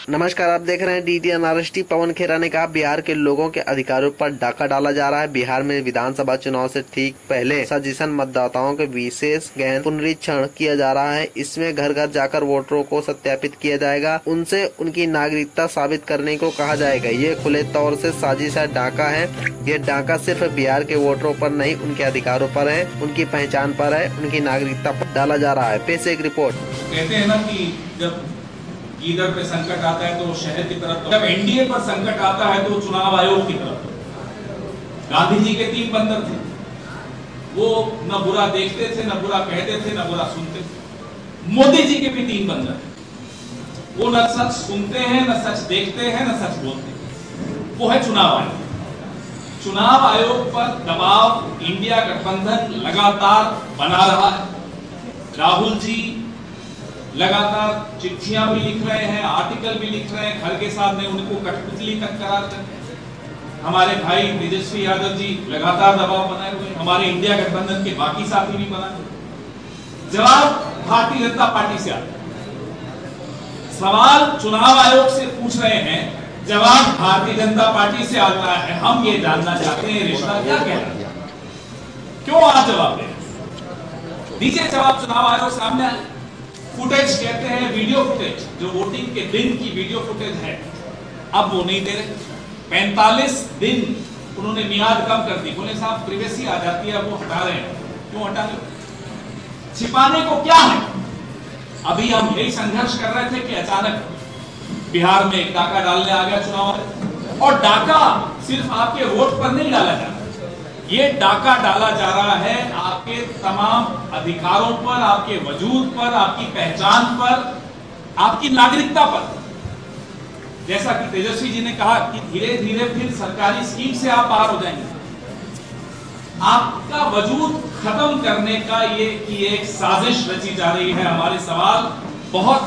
नमस्कार, आप देख रहे हैं DTNRST। पवन खेरा ने कहा बिहार के लोगों के अधिकारों पर डाका डाला जा रहा है। बिहार में विधानसभा चुनाव से ठीक पहले सजेशन मतदाताओं के विशेष गहन पुनरीक्षण किया जा रहा है। इसमें घर घर जाकर वोटरों को सत्यापित किया जाएगा, उनसे उनकी नागरिकता साबित करने को कहा जाएगा। ये खुले तौर से साजिश है, डाका है। ये डाका सिर्फ बिहार के वोटरों पर नहीं, उनके अधिकारों पर है, उनकी पहचान पर है, उनकी नागरिकता पर डाला जा रहा है। पेश एक रिपोर्ट। कहते हैं ना कि जब ईदर पे संकट आता है तो वो शहर की तरफ, जब एनडीए पर संकट आता है तो चुनाव आयोग की तरफ। गांधी जी के 3 बंदर थे, वो न बुरा देखते थे, न बुरा कहते थे, न बुरा सुनते थे। मोदी जी के भी 3 बंदर हैं, वो न सच सुनते हैं, न सच देखते हैं, न सच बोलते हैं। वो है चुनाव आयोग। चुनाव आयोग पर दबाव इंडिया गठबंधन लगातार बना रहा है। राहुल जी लगातार चिट्ठियां भी लिख रहे हैं, आर्टिकल भी लिख रहे हैं। खड़गे साहब ने उनको कठपुतली तक करार कर। हमारे भाई तेजस्वी यादव जी लगातार दबाव बनाए हुए। हमारे इंडिया गठबंधन के बाकी साथी भी बनाए। जवाब भारतीय जनता पार्टी से आता है। सवाल चुनाव आयोग से पूछ रहे हैं, जवाब भारतीय जनता पार्टी से आता है। हम ये जानना चाहते हैं रिश्ता क्या कह रहा है, क्यों आप जवाब दे रहे? दीजिए जवाब। चुनाव आयोग सामने आए। फुटेज कहते हैं, वीडियो फुटेज, जो वोटिंग के दिन की वीडियो फुटेज है, अब वो नहीं दे रहे। 45 दिन उन्होंने मियाद कम कर दी। बोले साहब प्रिवेसी आ जाती है, वो हटा रहे हैं। क्यों हटा रहे? छिपाने को क्या है? अभी हम यही संघर्ष कर रहे थे कि अचानक बिहार में एक डाका डालने आ गया चुनाव। और डाका सिर्फ आपके वोट पर नहीं डाला जा रहा, ये डाका डाला जा रहा है आपके तमाम अधिकारों पर, आपके वजूद पर, आपकी पहचान पर, आपकी नागरिकता पर। जैसा कि तेजस्वी जी ने कहा कि धीरे धीरे फिर सरकारी स्कीम से आप बाहर हो जाएंगे। आपका वजूद खत्म करने का ये एक साजिश रची जा रही है। हमारे सवाल बहुत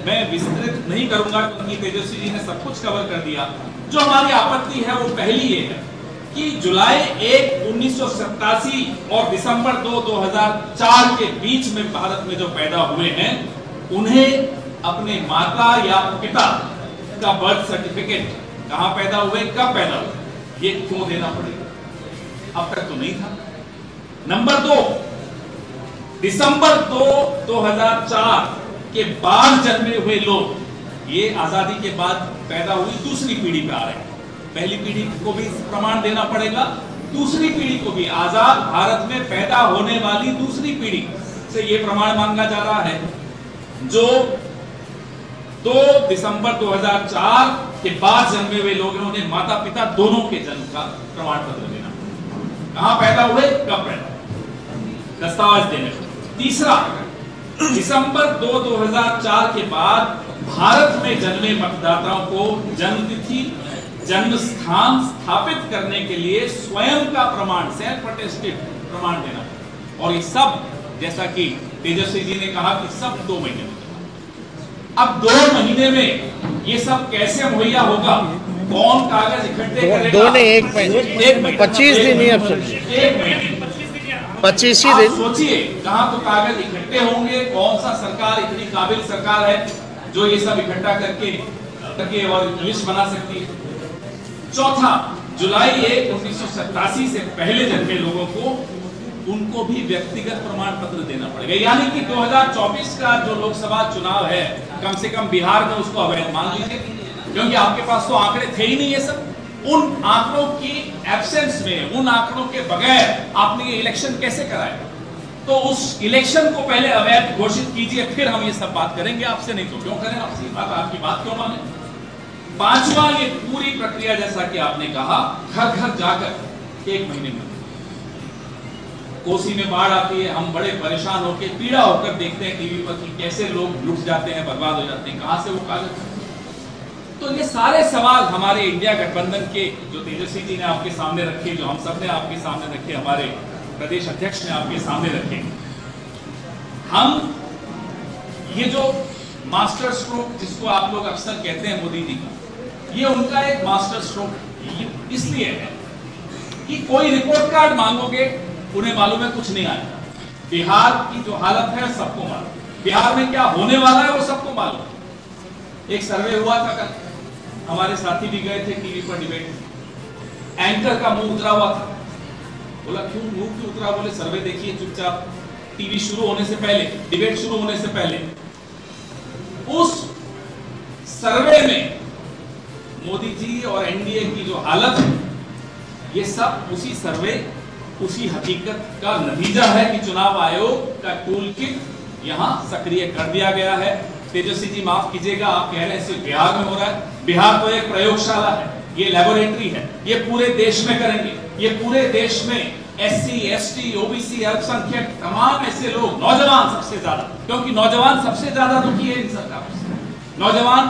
मैं विस्तृत नहीं करूंगा क्योंकि तेजस्वी जी ने सब कुछ कवर कर दिया। जो हमारी आपत्ति है वो पहली ये है कि जुलाई 1, 1987 और दिसंबर 2, 2004 के बीच में भारत में जो पैदा हुए हैं, उन्हें अपने माता या पिता का बर्थ सर्टिफिकेट, कहां पैदा हुए, कब पैदा हुए, ये क्यों देना पड़ेगा? अब तक तो नहीं था। नंबर 2, दिसंबर 2, 2004 के बाद जन्मे हुए लोग, ये आजादी के बाद पैदा हुई दूसरी पीढ़ी पे आ रहे हैं। पहली पीढ़ी को भी प्रमाण देना पड़ेगा, दूसरी पीढ़ी को भी। आजाद भारत में पैदा होने वाली दूसरी पीढ़ी से यह प्रमाण मांगा जा रहा है। जो 2 दिसंबर 2004 के बाद जन्मे हुए लोग हैं, उन्हें माता पिता दोनों के जन्म का प्रमाण पत्र देना, कहां पैदा हुए, कब पैदा, दस्तावेज देने। तीसरा, दिसंबर 2, 2004 के बाद भारत में जन्मे मतदाताओं को जन्मतिथि, जन्म स्थान स्थापित करने के लिए स्वयं का प्रमाण, सेल्फ अटेस्टेड प्रमाण देना। और ये सब, जैसा कि तेजस्वी जी ने कहा कि सब 2 महीने में। अब 2 महीने में ये सब कैसे मुहैया होगा? कौन कागज इकट्ठे करेगा? 2 ने 1 महीने 25 दिन ही, अब 1 महीने 25 ही दिन। सोचिए कहां तो कागज इकट्ठे होंगे। कौन सा सरकार इतनी काबिल सरकार है जो ये सब इकट्ठा करके और लिस्ट बना सकती है? चौथा, जुलाई 1, 1987 से पहले जन्मे लोगों को, उनको भी व्यक्तिगत प्रमाण पत्र देना पड़ेगा। यानी कि 2024 का जो लोकसभा चुनाव है, कम से कम बिहार में उसको अवैध मान लीजिए, क्योंकि आपके पास तो आंकड़े थे ही नहीं। ये सब उन आंकड़ों की एब्सेंस में, उन आंकड़ों के बगैर आपने ये इलेक्शन कैसे कराया? तो उस इलेक्शन को पहले अवैध घोषित कीजिए, फिर हम ये सब बात करेंगे आपसे। नहीं तो क्यों करें आपसे बात, आपकी बात क्यों माने? 5वां, ये पूरी प्रक्रिया जैसा कि आपने कहा, घर घर जाकर 1 महीने में। कोसी में बाढ़ आती है, हम बड़े परेशान होकर, पीड़ा होकर देखते हैं टीवी पर कि कैसे लोग लुट जाते हैं, बर्बाद हो जाते हैं, कहां से वो कागज। तो ये सारे सवाल हमारे इंडिया गठबंधन के, जो तेजस्वी जी ने आपके सामने रखे, जो हम सब ने आपके सामने रखे, हमारे प्रदेश अध्यक्ष ने आपके सामने रखे। हम ये जो मास्टर स्ट्रोक जिसको आप लोग अक्सर कहते हैं मोदी जी का, ये उनका एक मास्टर स्ट्रोक इसलिए है कि कोई रिपोर्ट कार्ड मांगोगे, उन्हें मालूम है कुछ नहीं आएगा। बिहार की जो हालत है सबको मालूम, बिहार में क्या होने वाला है वो सबको मालूम। एक सर्वे हुआ था कल, हमारे साथी भी गए थे टीवी पर डिबेट, एंकर का मुंह उतरा हुआ था। बोला क्यों मुंह क्यों उतरा? बोले सर्वे देखिए चुपचाप, टीवी शुरू होने से पहले, डिबेट शुरू होने से पहले उस सर्वे में मोदी जी और एनडीए की जो हालत है, ये सब उसी सर्वे, उसी हकीकत का नतीजा है कि चुनाव आयोग का टूल किट यहां सक्रिय कर दिया गया है। तेजस्वी जी माफ कीजिएगा, आप कह रहे हैं सिर्फ बिहार में हो रहा है। बिहार तो एक प्रयोगशाला है, ये लेबोरेटरी है, ये पूरे देश में करेंगे। ये पूरे देश में SC, ST, OBC, अल्पसंख्यक, तमाम ऐसे लोग, नौजवान सबसे ज्यादा, क्योंकि नौजवान सबसे ज्यादा दुखी है इन सरकारों से। नौजवान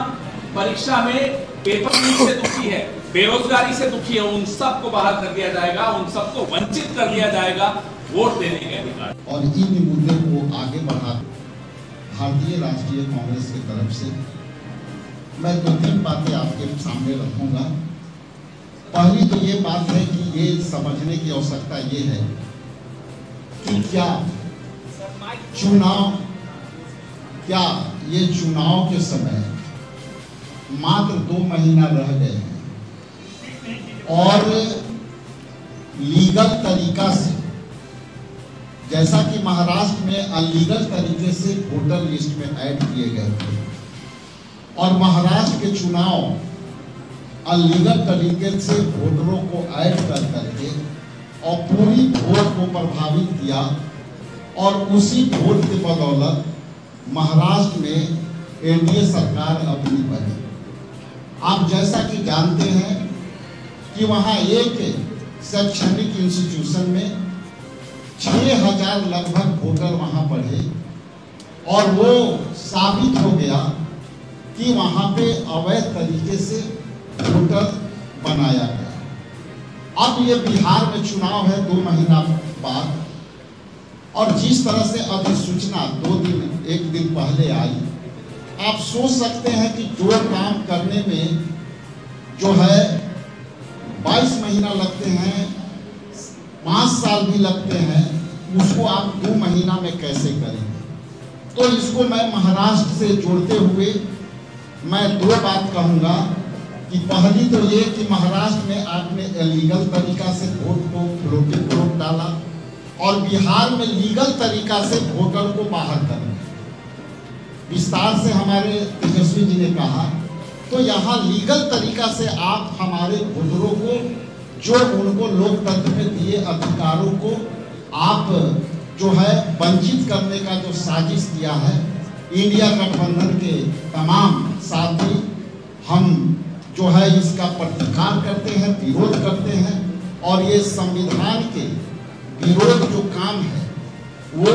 परीक्षा में पेपर लीक से दुखी है, बेरोजगारी से दुखी है, उन सबको बाहर कर दिया जाएगा, उन सबको वंचित कर दिया जाएगा वोट देने के अधिकार। और इन मुद्दे को आगे बढ़ा भारतीय राष्ट्रीय कांग्रेस की तरफ से मैं 2-3 बातें आपके सामने रखूंगा। पहली तो ये बात है कि ये समझने की आवश्यकता ये है कि क्या ये चुनाव के समय मात्र 2 महीना रह गए हैं और लीगल तरीका से, जैसा कि महाराष्ट्र में अनलीगल तरीके से वोटर लिस्ट में ऐड किए गए थे और महाराष्ट्र के चुनाव अनलीगल तरीके से वोटरों को ऐड कर करके और पूरी वोट को प्रभावित किया और उसी वोट के बदौलत महाराष्ट्र में एनडीए सरकार अपनी बनी। आप जैसा कि जानते हैं कि वहाँ एक शैक्षणिक इंस्टीट्यूशन में 6000 लगभग वोटर वहाँ पढ़े और वो साबित हो गया कि वहाँ पे अवैध तरीके से वोटर बनाया गया। अब ये बिहार में चुनाव है 2 महीना बाद और जिस तरह से अधिसूचना 1 दिन पहले आई, आप सोच सकते हैं कि जो काम करने में जो है 22 महीना लगते हैं, 5 साल भी लगते हैं, उसको आप 2 महीना में कैसे करेंगे? तो इसको मैं महाराष्ट्र से जोड़ते हुए मैं 2 बात कहूँगा कि पहली तो ये कि महाराष्ट्र में आपने इलीगल तरीका से वोट को फ्लोटिंग वोट डाला और बिहार में लीगल तरीका से वोटर को बाहर करना। विस्तार से हमारे तेजस्वी जी ने कहा, तो यहाँ लीगल तरीका से आप हमारे वोटरों को, जो उनको लोकतंत्र में दिए अधिकारों को आप जो है वंचित करने का जो साजिश किया है, इंडिया गठबंधन के तमाम साथी हम जो है इसका प्रतिकार करते हैं, विरोध करते हैं और ये संविधान के विरोध जो काम है वो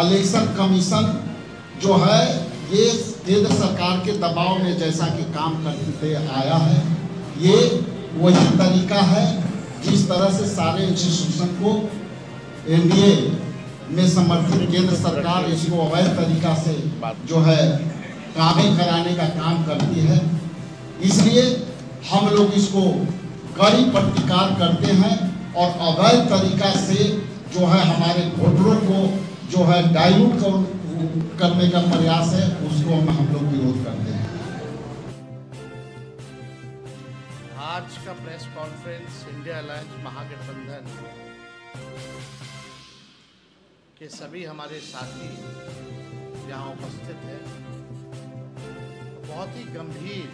इलेक्शन कमीशन जो है ये केंद्र सरकार के दबाव में जैसा कि काम करते आया है, ये वही तरीका है जिस तरह से सारे इंस्टीट्यूशन को एनडीए में समर्थित केंद्र सरकार इसको अवैध तरीका से जो है काबिल कराने का काम करती है। इसलिए हम लोग इसको कड़ी प्रतिकार करते हैं और अवैध तरीका से जो है हमारे वोटरों को जो है डाइल्यूट करने का प्रयास है, उसको हम लोग विरोध करते हैं। आज का प्रेस कॉन्फ्रेंस इंडिया अलायंस महागठबंधन के सभी हमारे साथी यहाँ उपस्थित हैं। बहुत ही गंभीर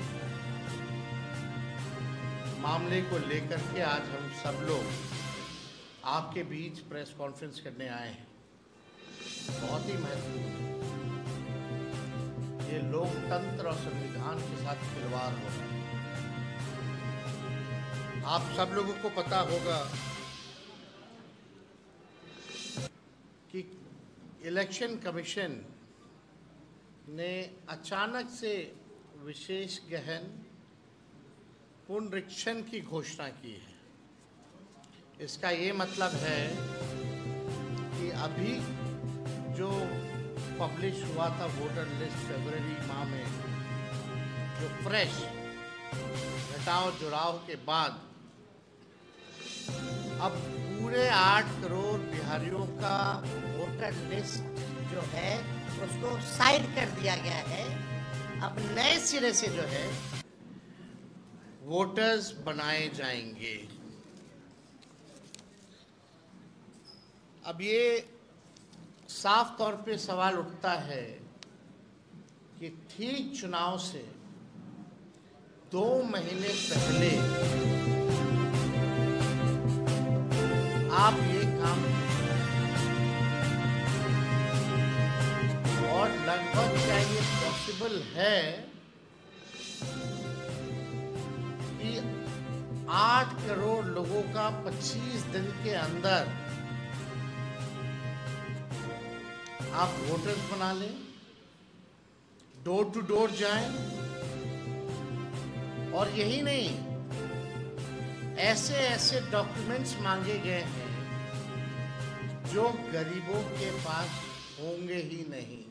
मामले को लेकर के आज हम सब लोग आपके बीच प्रेस कॉन्फ्रेंस करने आए हैं। बहुत ही महत्वपूर्ण, ये लोकतंत्र और संविधान के साथ खिलवाड़ हो रहा है। आप सब लोगों को पता होगा कि इलेक्शन कमीशन ने अचानक से विशेष गहन पुनरीक्षण की घोषणा की है। इसका ये मतलब है कि अभी जो पब्लिश हुआ था वोटर लिस्ट फरवरी माह में, जो फ्रेश घटाव जुड़ाव के बाद अब पूरे 8 करोड़ बिहारियों का वोटर लिस्ट जो है उसको साइड कर दिया गया है अब नए सिरे से जो है वोटर्स बनाए जाएंगे। अब ये साफ तौर पे सवाल उठता है कि ठीक चुनाव से 2 महीने पहले आप ये काम और लगभग क्या ये पॉसिबल है कि 8 करोड़ लोगों का 25 दिन के अंदर आप वोटर्स बना लें, डोर टू डोर जाएं, और यही नहीं, ऐसे ऐसे डॉक्यूमेंट्स मांगे गए हैं जो गरीबों के पास होंगे ही नहीं।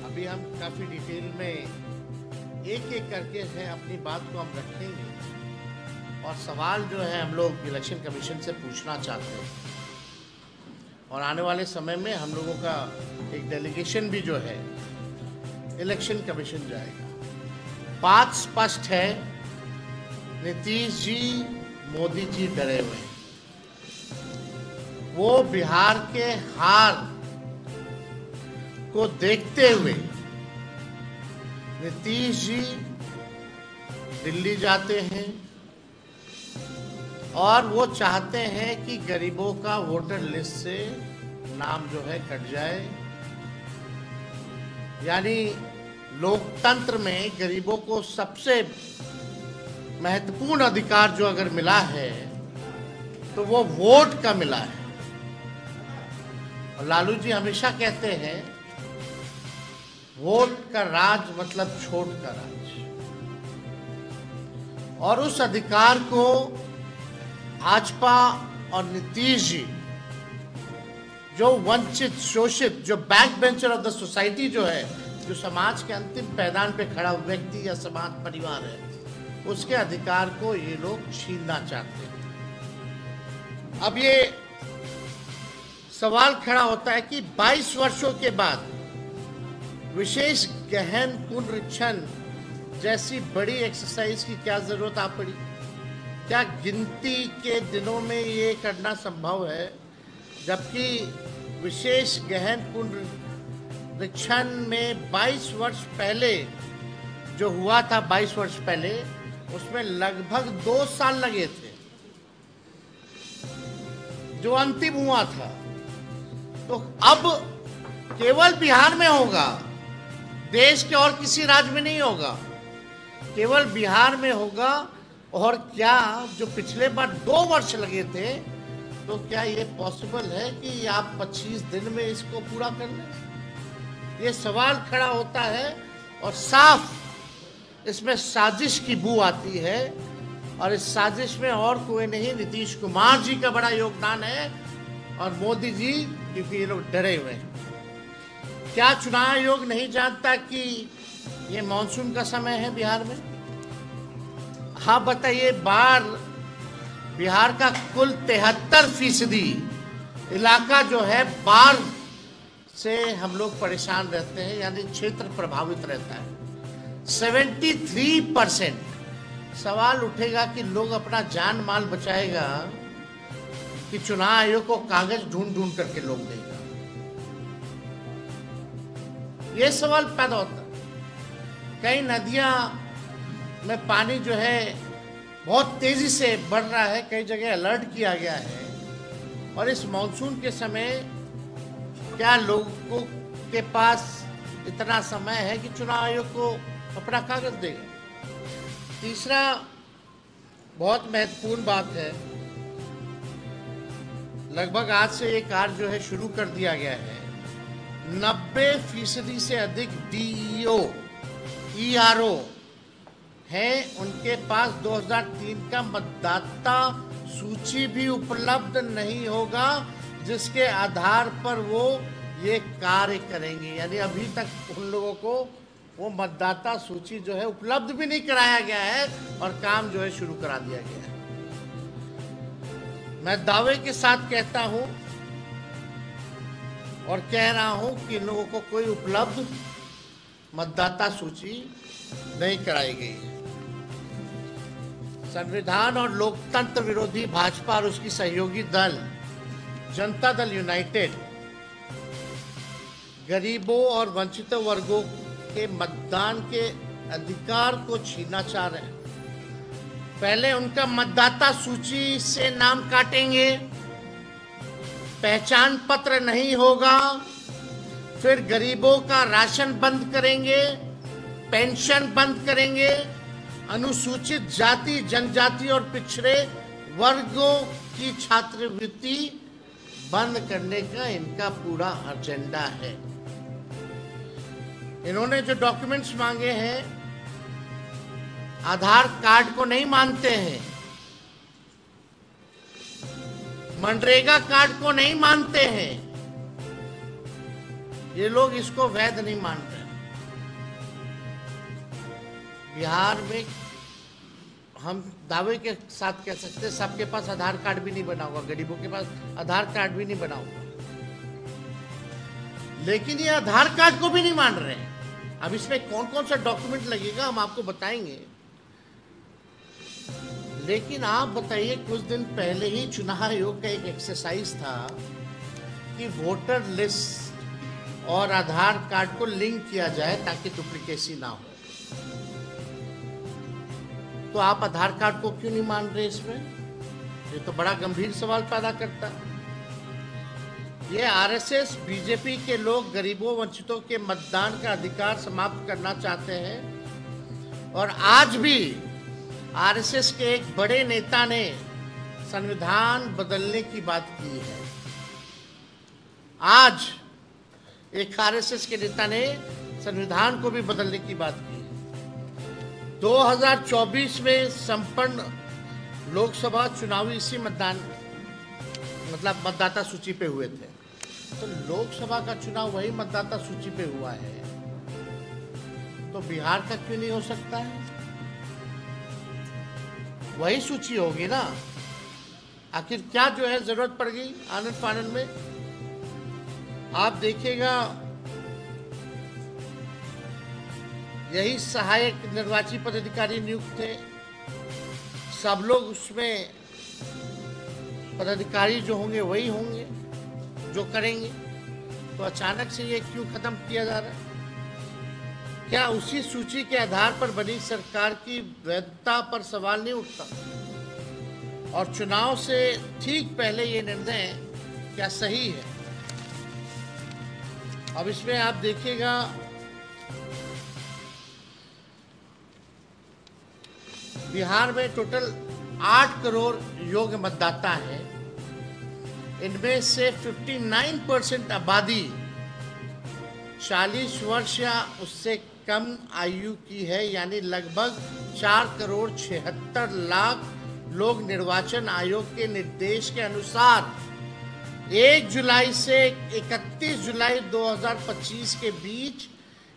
अभी हम काफी डिटेल में एक एक करके है अपनी बात को हम रखेंगे और सवाल जो है हम लोग इलेक्शन कमीशन से पूछना चाहते हैं, और आने वाले समय में हम लोगों का एक डेलीगेशन भी जो है इलेक्शन कमीशन जाएगा। बात स्पष्ट है, नीतीश जी, मोदी जी डरे हुए हैं। वो बिहार के हार को देखते हुए नीतीश जी दिल्ली जाते हैं और वो चाहते हैं कि गरीबों का वोटर लिस्ट से नाम जो है कट जाए। यानी लोकतंत्र में गरीबों को सबसे महत्वपूर्ण अधिकार जो अगर मिला है तो वो वोट का मिला है। और लालू जी हमेशा कहते हैं वोट का राज मतलब छोट का राज, और उस अधिकार को भाजपा और नीतीश जी, जो वंचित, शोषित, जो back bencher of the society जो है, जो समाज के अंतिम पैदान पे खड़ा व्यक्ति या समाज परिवार है, उसके अधिकार को ये लोग छीनना चाहते हैं। अब ये सवाल खड़ा होता है कि 22 वर्षों के बाद विशेष गहन पुनरीक्षण जैसी बड़ी एक्सरसाइज की क्या जरूरत आ पड़ी? क्या गिनती के दिनों में ये करना संभव है, जबकि विशेष गहन पुनरीक्षण में 22 वर्ष पहले जो हुआ था, 22 वर्ष पहले उसमें लगभग 2 साल लगे थे जो अंतिम हुआ था। तो अब केवल बिहार में होगा, देश के और किसी राज्य में नहीं होगा, केवल बिहार में होगा। और क्या जो पिछले बार 2 वर्ष लगे थे, तो क्या ये पॉसिबल है कि आप 25 दिन में इसको पूरा कर लें? ये सवाल खड़ा होता है और साफ इसमें साजिश की बू आती है, और इस साजिश में और कोई नहीं, नीतीश कुमार जी का बड़ा योगदान है और मोदी जी, क्योंकि ये लोग डरे हुए हैं। क्या चुनाव आयोग नहीं जानता कि ये मानसून का समय है बिहार में? हाँ बताइए, बार बिहार का कुल 73% इलाका जो है बाढ़ से हम लोग परेशान रहते हैं, यानी क्षेत्र प्रभावित रहता है। 73% सवाल उठेगा कि लोग अपना जान माल बचाएगा कि चुनाव आयोग को कागज ढूंढ ढूंढ करके लोग देगा? ये सवाल पैदा होता है। कई नदियां में पानी जो है बहुत तेजी से बढ़ रहा है, कई जगह अलर्ट किया गया है, और इस मानसून के समय क्या लोगों के पास इतना समय है कि चुनाव आयोग को अपना कागज देगा? तीसरा बहुत महत्वपूर्ण बात है, लगभग आज से ये कार्य जो है शुरू कर दिया गया है। 90% से अधिक DEO, ERO हैं, उनके पास 2003 का मतदाता सूची भी उपलब्ध नहीं होगा, जिसके आधार पर वो ये कार्य करेंगे। यानी अभी तक उन लोगों को वो मतदाता सूची जो है उपलब्ध भी नहीं कराया गया है और काम जो है शुरू करा दिया गया है। मैं दावे के साथ कहता हूं और कह रहा हूं कि इन लोगों को कोई उपलब्ध मतदाता सूची नहीं कराई गई है। संविधान और लोकतंत्र विरोधी भाजपा और उसकी सहयोगी दल जनता दल यूनाइटेड गरीबों और वंचित वर्गों के मतदान के अधिकार को छीनना चाह रहे हैं। पहले उनका मतदाता सूची से नाम काटेंगे, पहचान पत्र नहीं होगा, फिर गरीबों का राशन बंद करेंगे, पेंशन बंद करेंगे, अनुसूचित जाति जनजाति और पिछड़े वर्गों की छात्रवृत्ति बंद करने का इनका पूरा एजेंडा है। इन्होंने जो डॉक्यूमेंट्स मांगे हैं, आधार कार्ड को नहीं मानते हैं, मनरेगा कार्ड को नहीं मानते हैं, ये लोग इसको वैध नहीं मान रहे। बिहार में हम दावे के साथ कह सकते हैं सबके पास आधार कार्ड भी नहीं बना होगा, गरीबों के पास आधार कार्ड भी नहीं बना होगा, लेकिन ये आधार कार्ड को भी नहीं मान रहे हैं। अब इसमें कौन कौन सा डॉक्यूमेंट लगेगा हम आपको बताएंगे, लेकिन आप बताइए, कुछ दिन पहले ही चुनाव आयोग का एक एक्सरसाइज था कि वोटर लिस्ट और आधार कार्ड को लिंक किया जाए ताकि डुप्लीकेसी ना हो। तो आप आधार कार्ड को क्यों नहीं मान रहे इसमें? ये तो बड़ा गंभीर सवाल पैदा करता है। ये आरएसएस बीजेपी के लोग गरीबों वंचितों के मतदान का अधिकार समाप्त करना चाहते हैं, और आज भी आरएसएस के एक बड़े नेता ने संविधान बदलने की बात की है। आज एक आरएसएस के नेता ने संविधान को भी बदलने की बात की है। 2024 में संपन्न लोकसभा चुनाव इसी मतदाता सूची पे हुए थे, तो लोकसभा का चुनाव वही मतदाता सूची पे हुआ है, तो बिहार का क्यों नहीं हो सकता है? वही सूची होगी ना। आखिर क्या जो है जरूरत पड़ गई आनन फानन में? आप देखिएगा, यही सहायक निर्वाची पदाधिकारी नियुक्त थे, सब लोग उसमें पदाधिकारी जो होंगे वही होंगे जो करेंगे, तो अचानक से ये क्यों खत्म किया जा रहा है? क्या उसी सूची के आधार पर बनी सरकार की वैधता पर सवाल नहीं उठता? और चुनाव से ठीक पहले ये निर्णय क्या सही है? अब इसमें आप देखिएगा, बिहार में टोटल 8 करोड़ योग्य मतदाता हैं। इनमें से 59% आबादी 40 वर्ष या उससे कम आयु की है, यानी लगभग 4,76,00,000 लोग निर्वाचन आयोग के निर्देश के अनुसार 1 जुलाई से 31 जुलाई 2025 के बीच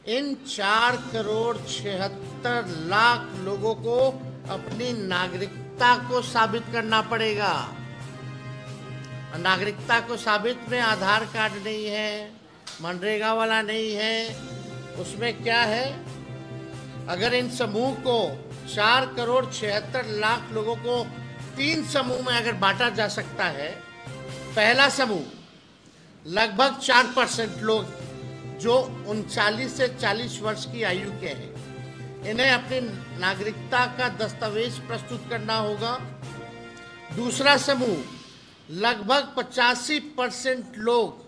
इन 4,76,00,000 लोगों को अपनी नागरिकता को साबित करना पड़ेगा। नागरिकता को साबित में आधार कार्ड नहीं है, मनरेगा वाला नहीं है, उसमें क्या है? अगर इन समूह को 4,76,00,000 लोगों को 3 समूह में अगर बांटा जा सकता है, पहला समूह लगभग 4% लोग जो 39 से 40 वर्ष की आयु के हैं, इन्हें अपनी नागरिकता का दस्तावेज प्रस्तुत करना होगा। दूसरा समूह लगभग 85% लोग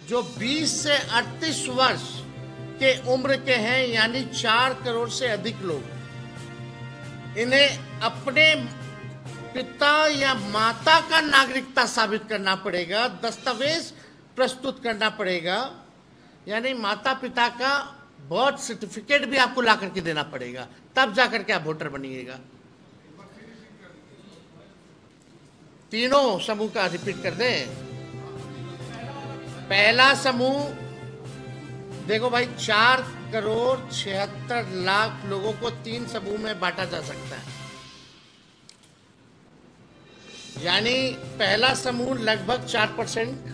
जो 20 से 38 वर्ष के उम्र के हैं, यानी 4 करोड़ से अधिक लोग, इन्हें अपने पिता या माता का नागरिकता साबित करना पड़ेगा, दस्तावेज प्रस्तुत करना पड़ेगा, यानी माता पिता का बर्थ सर्टिफिकेट भी आपको ला करके देना पड़ेगा, तब जाकर के आप वोटर बनिएगा। तीनों समूह का रिपीट कर दें। पहला समूह देखो भाई, 4,76,00,000 लोगों को 3 समूह में बांटा जा सकता है, यानी पहला समूह लगभग 4%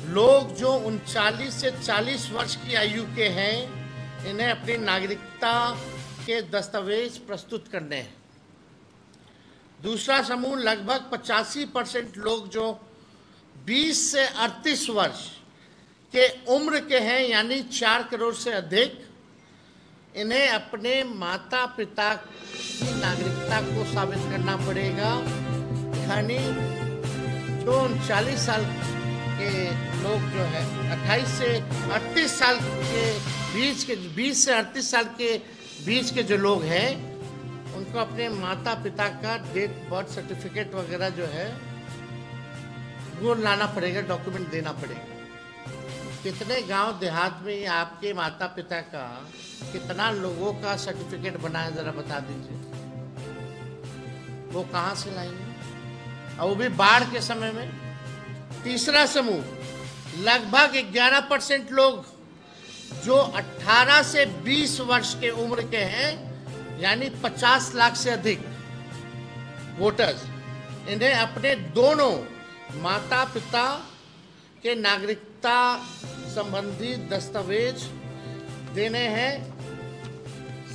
लोग जो 39 से 40 वर्ष की आयु के हैं, इन्हें अपनी नागरिकता के दस्तावेज प्रस्तुत करने हैं। दूसरा समूह लगभग 85% लोग जो 20 से 38 वर्ष के उम्र के हैं, यानी 4 करोड़ से अधिक। इन्हें अपने माता पिता की नागरिकता को साबित करना पड़ेगा, यानी जो 39 साल के लोग जो है 28 से 38 साल के बीच के 20 से 38 साल के बीच के जो लोग हैं, उनको अपने माता पिता का डेट बर्थ सर्टिफिकेट वगैरह जो है वो लाना पड़ेगा, डॉक्यूमेंट देना पड़ेगा। कितने गांव देहात में आपके माता पिता का कितना लोगों का सर्टिफिकेट बना है, जरा बता दीजिए। वो कहाँ से लाएंगे, और वो भी बाढ़ के समय में। तीसरा समूह लगभग 11% लोग जो 18 से 20 वर्ष के उम्र के हैं, यानी 50 लाख से अधिक वोटर्स। इन्हें अपने दोनों माता पिता के नागरिकता संबंधी दस्तावेज देने हैं।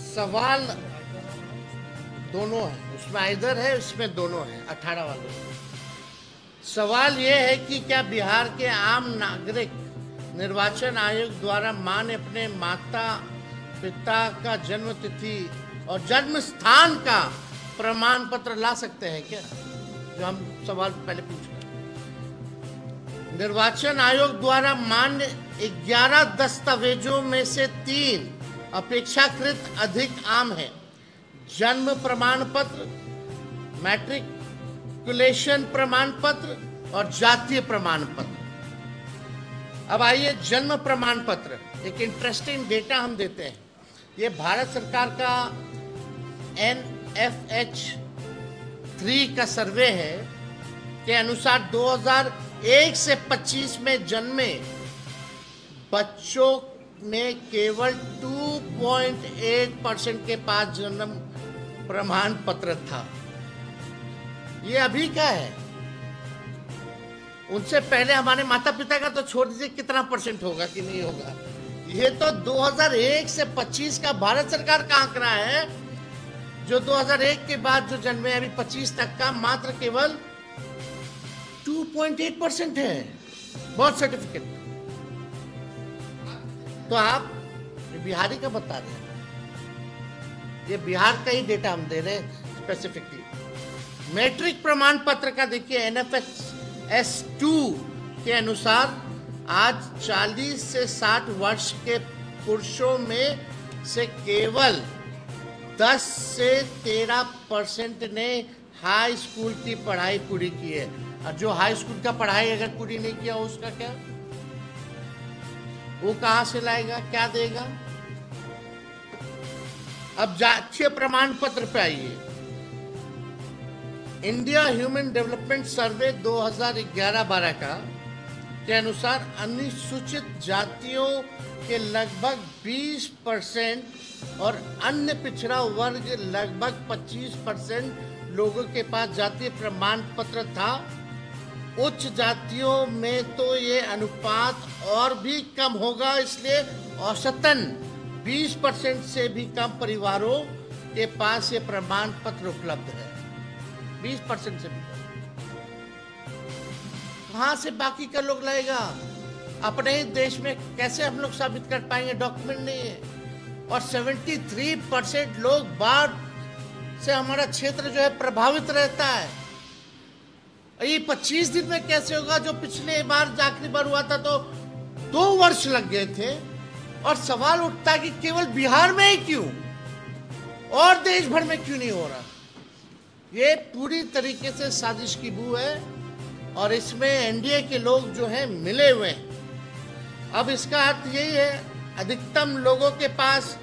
सवाल दोनों है, उसमें इधर है, इसमें दोनों है, 18 वाले। सवाल यह है कि क्या बिहार के आम नागरिक निर्वाचन आयोग द्वारा मान्य अपने माता पिता का जन्म तिथि और जन्म स्थान का प्रमाण पत्र ला सकते हैं क्या? जो हम सवाल पहले पूछ रहे हैं। निर्वाचन आयोग द्वारा मान्य 11 दस्तावेजों में से 3 अपेक्षाकृत अधिक आम है: जन्म प्रमाण पत्र, मैट्रिकुलेशन प्रमाण पत्र और जातीय प्रमाण पत्र। अब आइए जन्म प्रमाण पत्र, एक इंटरेस्टिंग डेटा हम देते हैं। ये भारत सरकार का NFH 3 का सर्वे है के अनुसार 2001 से 25 में जन्मे बच्चों में केवल 2.8% के पास जन्म प्रमाण पत्र था। ये अभी का है, उनसे पहले हमारे माता पिता का तो छोड़ दीजिए कितना परसेंट होगा कि नहीं होगा। ये तो 2001 से 25 का भारत सरकार का आंकड़ा है। जो 2001 के बाद जो जन्मे अभी 25 तक का मात्र केवल 2.8% है बर्थ सर्टिफिकेट। तो आप बिहारी का बता रहे हैं, ये बिहार का ही डेटा हम दे रहे हैं स्पेसिफिकली। मैट्रिक प्रमाण पत्र का देखिए, NFS 2 के अनुसार आज 40 से 60 वर्ष के पुरुषों में से केवल 10 से 13% ने हाई स्कूल की पढ़ाई पूरी की है। और जो हाई स्कूल का पढ़ाई अगर पूरी नहीं किया उसका क्या, वो कहां से लाएगा, क्या देगा? अब जातीय प्रमाण पत्र पे आइए। इंडिया ह्यूमन डेवलपमेंट सर्वे 2011-12 का के अनुसार अनुसूचित जातियों के लगभग 20% और अन्य पिछड़ा वर्ग लगभग 25% लोगों के पास जातीय प्रमाण पत्र था। उच्च जातियों में तो ये अनुपात और भी कम होगा, इसलिए औसतन 20% से भी कम परिवारों के पास ये प्रमाण पत्र उपलब्ध है। 20% से भी कम। कहाँ से बाकी का लोग लाएगा? अपने ही देश में कैसे हम लोग साबित कर पाएंगे? डॉक्यूमेंट नहीं है। और 73% लोग बाढ़ से हमारा क्षेत्र जो है प्रभावित रहता है। ये 25 दिन में कैसे होगा? जो पिछले बार आखिरी बार हुआ था तो 2 वर्ष लग गए थे। और सवाल उठता है कि केवल बिहार में ही क्यों, और देश भर में क्यों नहीं हो रहा? ये पूरी तरीके से साजिश की बू है और इसमें एनडीए के लोग जो हैं मिले हुए हैं। अब इसका अर्थ यही है, अधिकतम लोगों के पास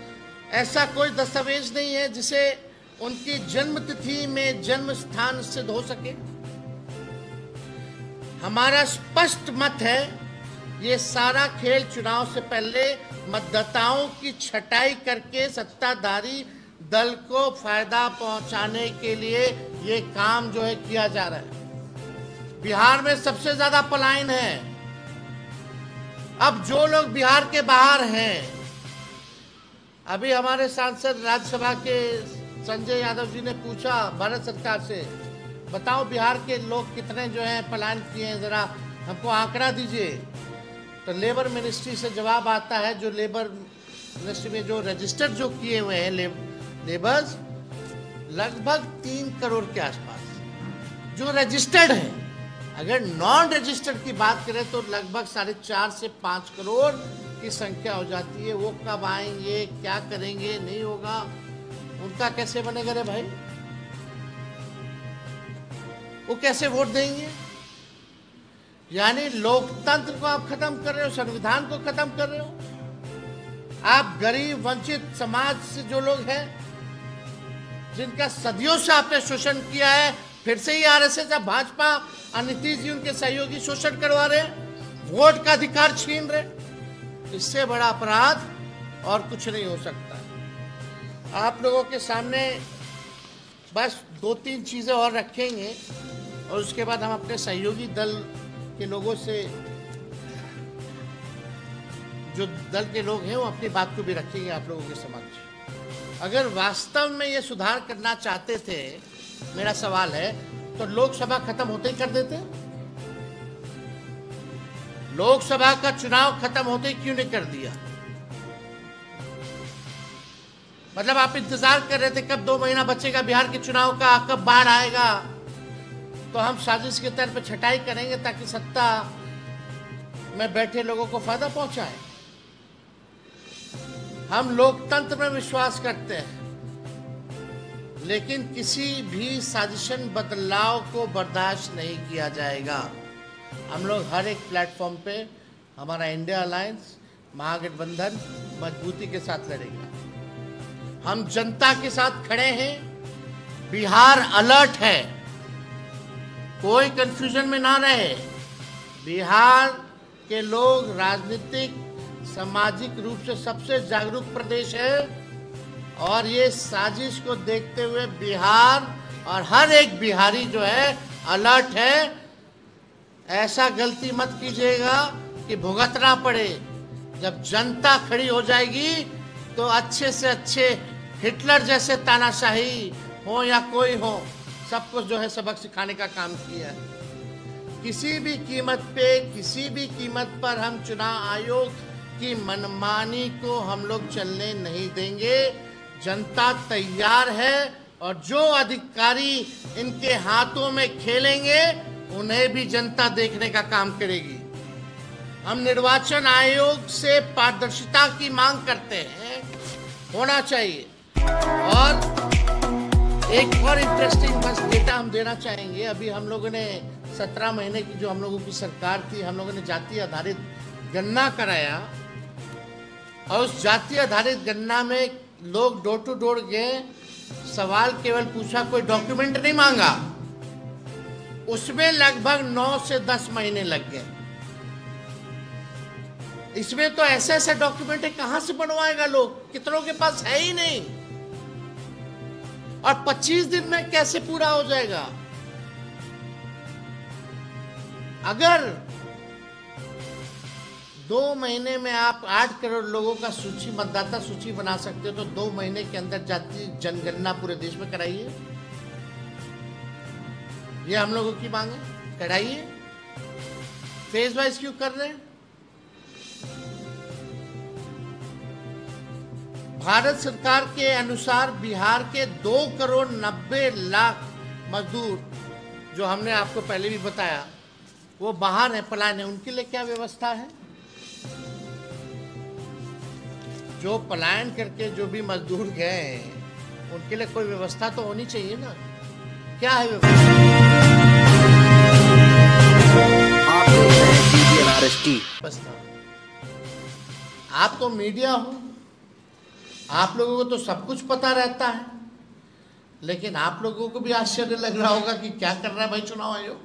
ऐसा कोई दस्तावेज नहीं है जिसे उनकी जन्म तिथि में जन्म स्थान सिद्ध हो सके। हमारा स्पष्ट मत है, ये सारा खेल चुनाव से पहले मतदाताओं की छटाई करके सत्ताधारी दल को फायदा पहुंचाने के लिए ये काम जो है किया जा रहा है। बिहार में सबसे ज्यादा पलायन है। अब जो लोग बिहार के बाहर हैं अभी हमारे सांसद राज्यसभा के संजय यादव जी ने पूछा भारत सरकार से, बताओ बिहार के लोग कितने जो हैं पलायन किए हैं, जरा हमको आंकड़ा दीजिए। तो लेबर मिनिस्ट्री से जवाब आता है, जो लेबर मिनिस्ट्री में जो रजिस्टर जो किए हुए हैं लेबर्स, लगभग 3 करोड़ के आसपास जो रजिस्टर्ड है। अगर नॉन रजिस्टर्ड की बात करें तो लगभग 4.5 से 5 करोड़ की संख्या हो जाती है। वो कब आएंगे, क्या करेंगे, नहीं होगा, उनका कैसे बनेगा रे भाई? वो कैसे वोट देंगे? यानी लोकतंत्र को आप खत्म कर रहे हो, संविधान को खत्म कर रहे हो। आप गरीब वंचित समाज से जो लोग हैं, जिनका सदियों से आपने शोषण किया है, फिर से ही आरएसएस या भाजपा और नीतीश जी उनके सहयोगी शोषण करवा रहे हैं, वोट का अधिकार छीन रहे। इससे बड़ा अपराध और कुछ नहीं हो सकता। आप लोगों के सामने बस 2-3 चीजें और रखेंगे और उसके बाद हम अपने सहयोगी दल के लोगों से, जो दल के लोग हैं, वो अपनी बात को भी रखेंगे आप लोगों के समक्ष। अगर वास्तव में ये सुधार करना चाहते थे, मेरा सवाल है, तो लोकसभा खत्म होते ही कर देते? लोकसभा का चुनाव खत्म होते ही क्यों नहीं कर दिया? मतलब आप इंतजार कर रहे थे कब 2 महीना बचेगा बिहार के चुनाव का, कब बाढ़ आएगा, तो हम साजिश के तौर पर छटाई करेंगे ताकि सत्ता में बैठे लोगों को फायदा पहुंचाए। हम लोकतंत्र में विश्वास करते हैं, लेकिन किसी भी साजिशन बदलाव को बर्दाश्त नहीं किया जाएगा। हम लोग हर एक प्लेटफॉर्म पे हमारा इंडिया अलायंस महागठबंधन मजबूती के साथ लड़ेगा। हम जनता के साथ खड़े हैं, बिहार अलर्ट है, कोई कंफ्यूजन में ना रहे। बिहार के लोग राजनीतिक सामाजिक रूप से सबसे जागरूक प्रदेश है और ये साजिश को देखते हुए बिहार और हर एक बिहारी जो है अलर्ट है। ऐसा गलती मत कीजिएगा कि भुगतना पड़े। जब जनता खड़ी हो जाएगी तो अच्छे से अच्छे हिटलर जैसे तानाशाही हो या कोई हो, सबको जो है सबक सिखाने का काम किया है। किसी भी कीमत पे, किसी भी कीमत पर हम चुनाव आयोग की मनमानी को हम लोग चलने नहीं देंगे। जनता तैयार है और जो अधिकारी इनके हाथों में खेलेंगे उन्हें भी जनता देखने का काम करेगी। हम निर्वाचन आयोग से पारदर्शिता की मांग करते हैं, होना चाहिए। और एक और इंटरेस्टिंग बस डेटा हम देना चाहेंगे। अभी हम लोगों ने 17 महीने की जो हम लोगों की सरकार थी, हम लोगों ने जाति आधारित गणना कराया और उस जाति आधारित गणना में लोग डोर टू डोर गए, सवाल केवल पूछा, कोई डॉक्यूमेंट नहीं मांगा। उसमें लगभग 9 से 10 महीने लग गए। इसमें तो ऐसे ऐसे डॉक्यूमेंट कहां से बनवाएगा लोग, कितनों के पास है ही नहीं, और 25 दिन में कैसे पूरा हो जाएगा? अगर 2 महीने में आप 8 करोड़ लोगों का सूची, मतदाता सूची बना सकते हो, तो 2 महीने के अंदर जाति जनगणना पूरे देश में कराइए। ये हम लोगों की मांग है, कराइए। फेज वाइज क्यों कर रहे हैं? भारत सरकार के अनुसार बिहार के 2 करोड़ 90 लाख मजदूर, जो हमने आपको पहले भी बताया, वो बाहर है, पलायन है। उनके लिए क्या व्यवस्था है? जो पलायन करके जो भी मजदूर गए उनके लिए कोई व्यवस्था तो होनी चाहिए ना। क्या है व्यवस्था? आप तो मीडिया हो, आप लोगों को तो सब कुछ पता रहता है, लेकिन आप लोगों को भी आश्चर्य लग रहा होगा कि क्या कर रहा है भाई चुनाव आयोग।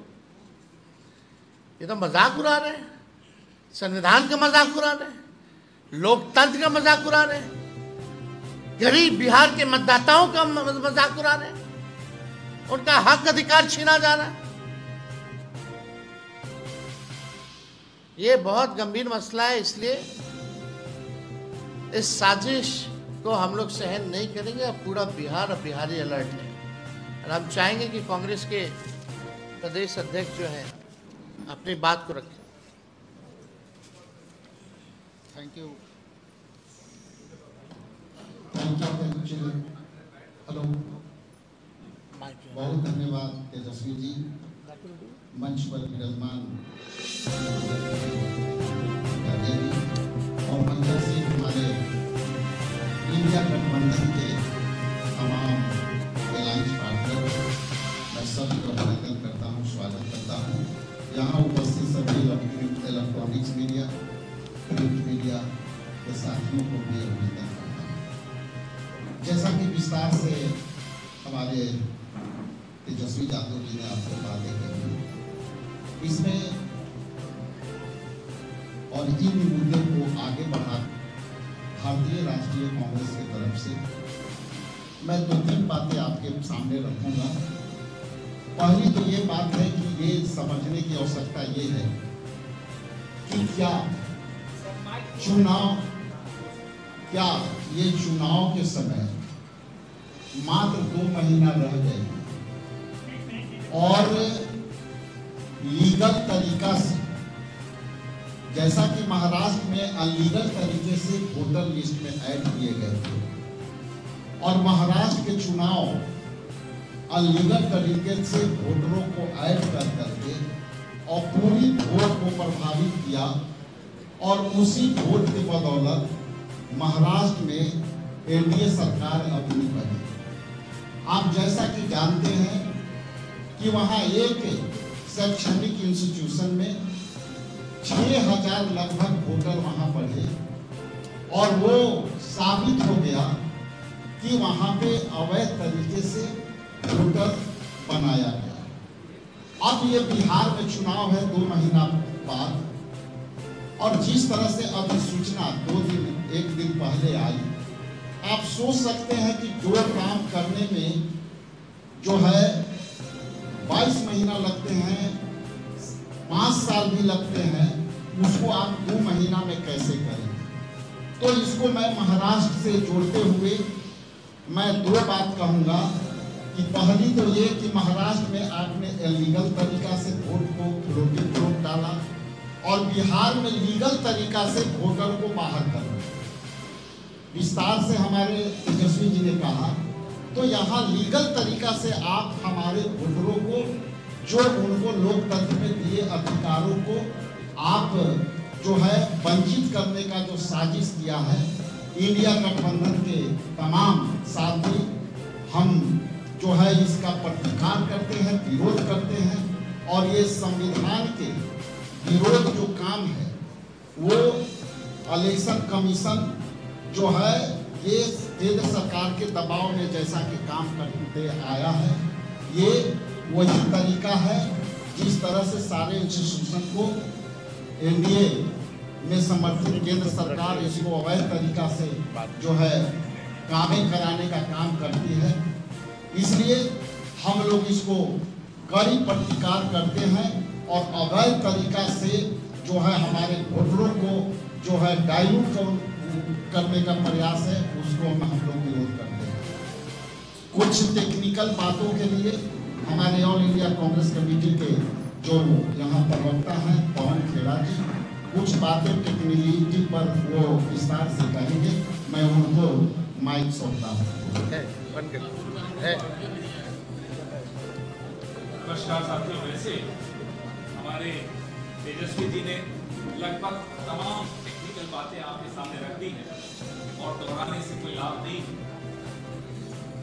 ये तो मजाक उड़ा रहे हैं, संविधान का मजाक उड़ा रहे हैं, लोकतंत्र का मजाक उड़ा रहे हैं, गरीब बिहार के मतदाताओं का मजाक उड़ा रहे हैं, उनका हक अधिकार छीना जा रहा है। ये बहुत गंभीर मसला है। इसलिए इस साजिश उसको हम लोग सहन नहीं करेंगे। अब पूरा बिहार अब बिहारी अलर्ट है और हम चाहेंगे कि कांग्रेस के प्रदेश अध्यक्ष जो हैं अपनी बात को रखें। Thank you. हेलो, बहुत धन्यवाद तेजस्वी जी, मंच पर विराजमान और मंच से हमारे इंडिया गठबंधन के तमाम अलायंस पार्टनर, मैं सभी का अभिनंदन करता हूँ, स्वागत करता हूँ। यहाँ उपस्थित सभी इलेक्ट्रॉनिक्स मीडिया, प्रिंट मीडिया के साथियों को भी अभिनंदन करता हूँ। जैसा कि विस्तार से हमारे तेजस्वी यादव जी ने आपको बातें कही, इसमें और इन मुद्दों को आगे बढ़ा भारतीय राष्ट्रीय कांग्रेस की तरफ से मैं 2-3 बातें आपके सामने रखूंगा। पहली तो ये बात है कि ये समझने की आवश्यकता ये है कि क्या ये चुनाव के समय मात्र 2 महीना रह गए और लीगल तरीका से, जैसा कि महाराष्ट्र में अनलीगल तरीके से वोटर लिस्ट में ऐड किए गए थे और महाराष्ट्र के चुनाव अनलीगल तरीके से वोटरों को ऐड कर करके और पूरी वोट को प्रभावित किया और उसी वोट के बदौलत महाराष्ट्र में एनडीए सरकार अपनी बनी। आप जैसा कि जानते हैं कि वहाँ एक शैक्षणिक इंस्टीट्यूशन में 6000 लगभग वोटर वहाँ पढ़े और वो साबित हो गया कि वहाँ पे अवैध तरीके से वोटर बनाया गया। अब ये बिहार में चुनाव है 2 महीना बाद और जिस तरह से अधिसूचना 1 दिन पहले आई, आप सोच सकते हैं कि जो काम करने में जो है 22 महीना लगते हैं, 5 साल भी लगते हैं, उसको आप 2 महीना में कैसे करेंगे। तो इसको मैं महाराष्ट्र से जोड़ते हुए मैं 2 बात कहूँगा कि पहली तो ये कि महाराष्ट्र में आपने इलीगल तरीका से वोट को रोक डाला और बिहार में लीगल तरीका से वोटर को बाहर कर दिया। विस्तार से हमारे तेजस्वी जी ने कहा, तो यहाँ लीगल तरीका से आप हमारे वोटरों को, जो उनको लोकतंत्र में दिए अधिकारों को आप जो है वंचित करने का जो साजिश किया है, इंडिया गठबंधन के तमाम साथी हम जो है इसका प्रतिकार करते हैं, विरोध करते हैं और ये संविधान के विरोध जो काम है वो इलेक्शन कमीशन जो है ये केंद्र सरकार के दबाव में जैसा कि काम करते आया है, ये वही तरीका है जिस तरह से सारे इंस्टीट्यूशन को एनडीए में समर्थित केंद्र सरकार इसको अवैध तरीका से जो है कामें कराने का काम करती है। इसलिए हम लोग इसको कड़ी प्रतिकार करते हैं और अवैध तरीका से जो है हमारे वोटरों को जो है डाइल्यूट करने का प्रयास है, उसको हम लोग विरोध करते हैं। कुछ टेक्निकल बातों के लिए हमारे ऑल इंडिया कांग्रेस कमेटी के जो यहाँ प्रवक्ता हैं पवन खेड़ा जी कुछ बातें टेक्निकलिटी पर वो विस्तार से कहेंगे। मैं उनको माइक सौंपता हूँ। नमस्कार साथियों, वैसे हमारे तेजस्वी जी ने लगभग तमाम टेक्निकल बातें आपके सामने रख दी हैं और दोहराने से कोई लाभ नहीं।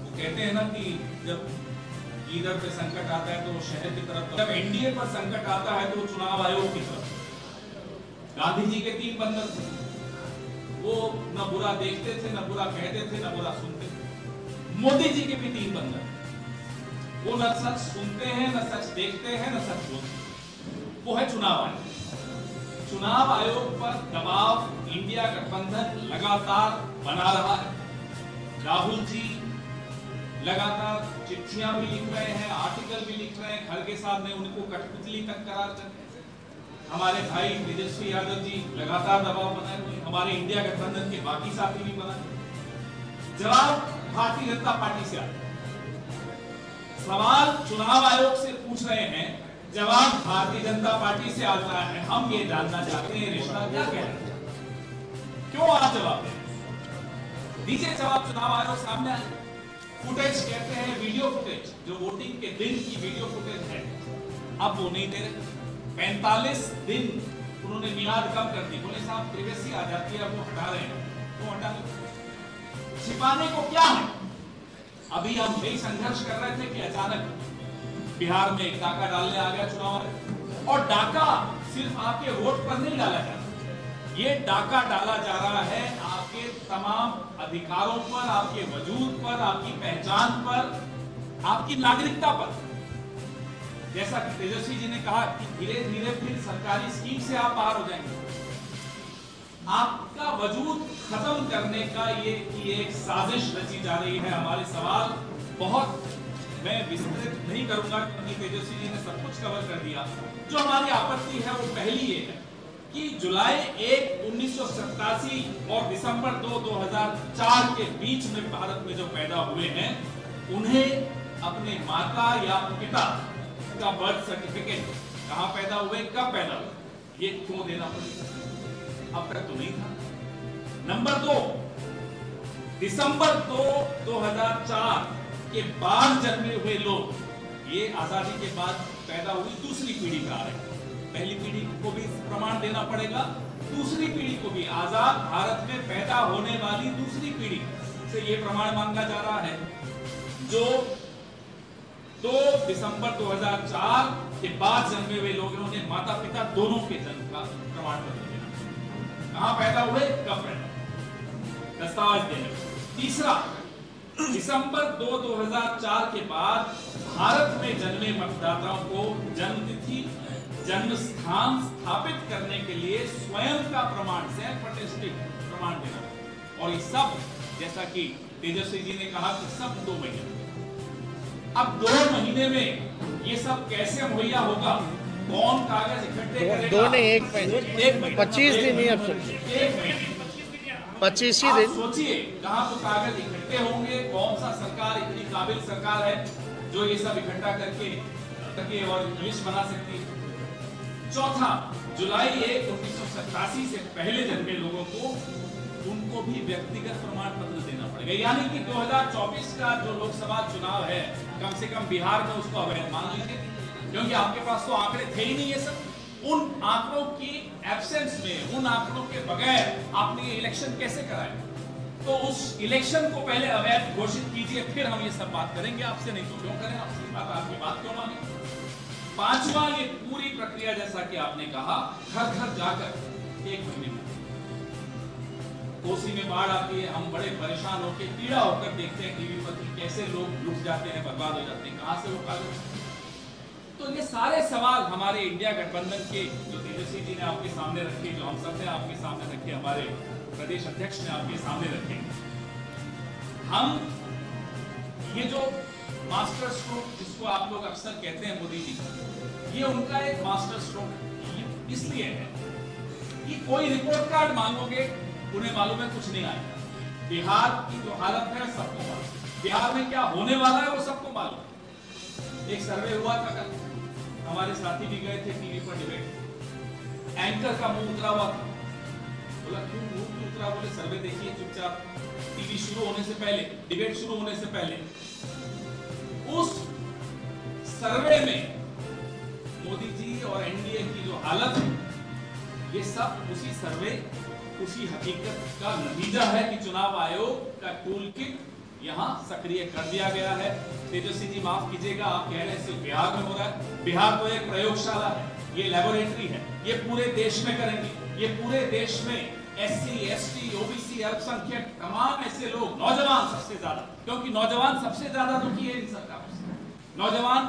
वो कहते हैं ना कि जब लीडर पे संकट आता है तो वो शहर की तरफ, जब एनडीए पर संकट आता है तो वो चुनाव आयोग की तरफ। गांधी जी के 3 बंदर थे, वो न बुरा देखते थे, न बुरा कहते थे, न बुरा सुनते थे। मोदी जी के भी 3 बंदर, वो न सच सुनते हैं, न सच देखते हैं, न सच बोलते हैं। वो है चुनाव आयोग। चुनाव आयोग पर दबाव इंडिया गठबंधन लगातार बना रहा है। राहुल जी लगातार चिट्ठियां भी लिख रहे हैं, आर्टिकल भी लिख रहे हैं, खड़गे साहब ने उनको कठपुतली तक करार करते हैं। हमारे भाई तेजस्वी यादव जी लगातार दबाव बनाए हुए, हमारे इंडिया गठबंधन के बाकी साथी भी बनाए। जवाब भारतीय जनता पार्टी से आता है। सवाल चुनाव आयोग से पूछ रहे हैं, जवाब भारतीय जनता पार्टी से आता है। हम ये जानना चाहते हैं रिश्ता क्या कह रहे हैं, क्यों आप जवाब दें, दीजिए जवाब। चुनाव आयोग सामने आए, फुटेज कहते हैं, वीडियो फुटेज जो वोटिंग के दिन की वीडियो फुटेज है, अब वो नहीं दे रहे। 45 दिन उन्होंने मियाद कम कर दी, बोले साहब प्रिवेसी आ जाती है, वो हटा रहे हैं, वो हटा लो। छिपाने को क्या है? अभी हम यही संघर्ष कर रहे थे कि अचानक बिहार में एक डाका डालने आ गया चुनाव आयोग, और डाका सिर्फ आपके वोट पर नहीं डाला जा रहा, ये डाका डाला जा रहा है आपके तमाम अधिकारों पर, आपके वजूद पर, आपकी पहचान पर, आपकी नागरिकता पर। जैसा कि तेजस्वी जी ने कहा कि धीरे धीरे फिर सरकारी स्कीम से आप बाहर हो जाएंगे। आपका वजूद खत्म करने का ये एक साजिश रची जा रही है। हमारे सवाल बहुत मैं विस्तृत नहीं करूंगा क्योंकि तेजस्वी जी ने सब कुछ कवर कर दिया। जो हमारी आपत्ति है वो पहली ये है कि जुलाई 1, 1987 और दिसंबर 2, 2004 के बीच में भारत में जो पैदा हुए हैं, उन्हें अपने माता या पिता का बर्थ सर्टिफिकेट कहां पैदा हुए, कब पैदा हुए, ये क्यों देना पड़ेगा? अब तक तो नहीं था। नंबर 2, दिसंबर 2, 2004 के बाद जन्मे हुए लोग, ये आजादी के बाद पैदा हुई दूसरी पीढ़ी में आ रहे हैं। पहली पीढ़ी को भी प्रमाण देना पड़ेगा, दूसरी पीढ़ी को भी, आजाद भारत में पैदा होने वाली दूसरी पीढ़ी से ये प्रमाण मांगा जा रहा है। जो 2 दिसंबर 2004 के बाद जन्मे हुए लोग, उन्होंने माता पिता दोनों के जन्म का प्रमाण पत्र देना, कहां पैदा हुए, कब पैदा, दस्तावेज देने। तीसरा, दिसंबर 2, 2004 के बाद भारत में जन्मे मतदाताओं को जन्मतिथि, जन्म स्थान स्थापित करने के लिए स्वयं का प्रमाण, सेल्फ अटेस्टेड प्रमाण देना। और ये सब, जैसा कि तेजस्वी जी ने कहा कि सब 2 महीने। अब 2 महीने में ये सब कैसे मुहैया होगा? कौन कागज इकट्ठे करेगा? 2 ने 1 महीने, 25 दिन ही, अब 1 महीने 25 ही दिन। सोचिए कहां तो कागज इकट्ठे होंगे, कौन सा सरकार इतनी काबिल सरकार है जो ये सब इकट्ठा करके और लिस्ट बना सकती है। चौथा, जुलाई 1, 1987 से पहले जन्मे लोगों को, उनको भी व्यक्तिगत प्रमाण पत्र देना पड़ेगा। यानी कि 2024 का जो लोकसभा चुनाव है, कम से कम बिहार में उसको अवैध मान लीजिए, क्योंकि आपके पास तो आंकड़े थे ही नहीं। ये सब उन आंकड़ों की एब्सेंस में, उन आंकड़ों के बगैर आपने ये इलेक्शन कैसे कराया? तो उस इलेक्शन को पहले अवैध घोषित कीजिए, फिर हम ये सब बात करेंगे आपसे, नहीं तो क्यों करें आपसे बात, आपकी बात क्यों माने? पांचवा, ये पूरी प्रक्रिया जैसा कि आपने कहा, घर घर जाकर 1 महीने में। कोसी में बाढ़ आती है, हम बड़े परेशान होकर, पीड़ा होकर देखते हैं टीवी पर कि कैसे लोग लुट जाते हैं, बर्बाद हो जाते हैं, कहां से वो कागज। तो ये सारे सवाल हमारे इंडिया गठबंधन के, जो तेजस्वी जी ने आपके सामने रखे, जो हम सब ने आपके सामने रखे, हमारे प्रदेश अध्यक्ष ने आपके सामने रखे। हम ये जो मास्टर स्ट्रोक जिसको आप लोग अक्सर कहते हैं मोदी जी, ये उनका एक मास्टर स्ट्रोक इसलिए है कि कोई रिपोर्ट कार्ड मांगोगे, उन्हें मालूम है कुछ नहीं आएगा। बिहार की जो हालत है सबको मालूम, बिहार में क्या होने वाला है वो सबको मालूम। एक सर्वे हुआ था कल, हमारे साथी भी गए थे टीवी पर डिबेट, एंकर का मुंह उतरा हुआ था। बोला क्यों मुंह उतरा? बोले सर्वे देखिए चुपचाप, टीवी शुरू होने से पहले, डिबेट शुरू होने से पहले उस सर्वे में मोदी जी और एनडीए की जो हालत है, ये सब उसी सर्वे, उसी हकीकत का नतीजा है कि चुनाव आयोग का टूल किट यहाँ सक्रिय कर दिया गया है। तेजस्वी जी माफ कीजिएगा, आप कह रहे हैं सिर्फ बिहार में हो रहा है। बिहार तो एक प्रयोगशाला है, ये लैबोरेटरी है, ये पूरे देश में करेंगे। ये पूरे देश में SC, ST, OBC, अल्पसंख्यक, तमाम ऐसे लोग, नौजवान सबसे ज्यादा, क्योंकि नौजवान सबसे ज्यादा दुखी है इन सरकारों से। नौजवान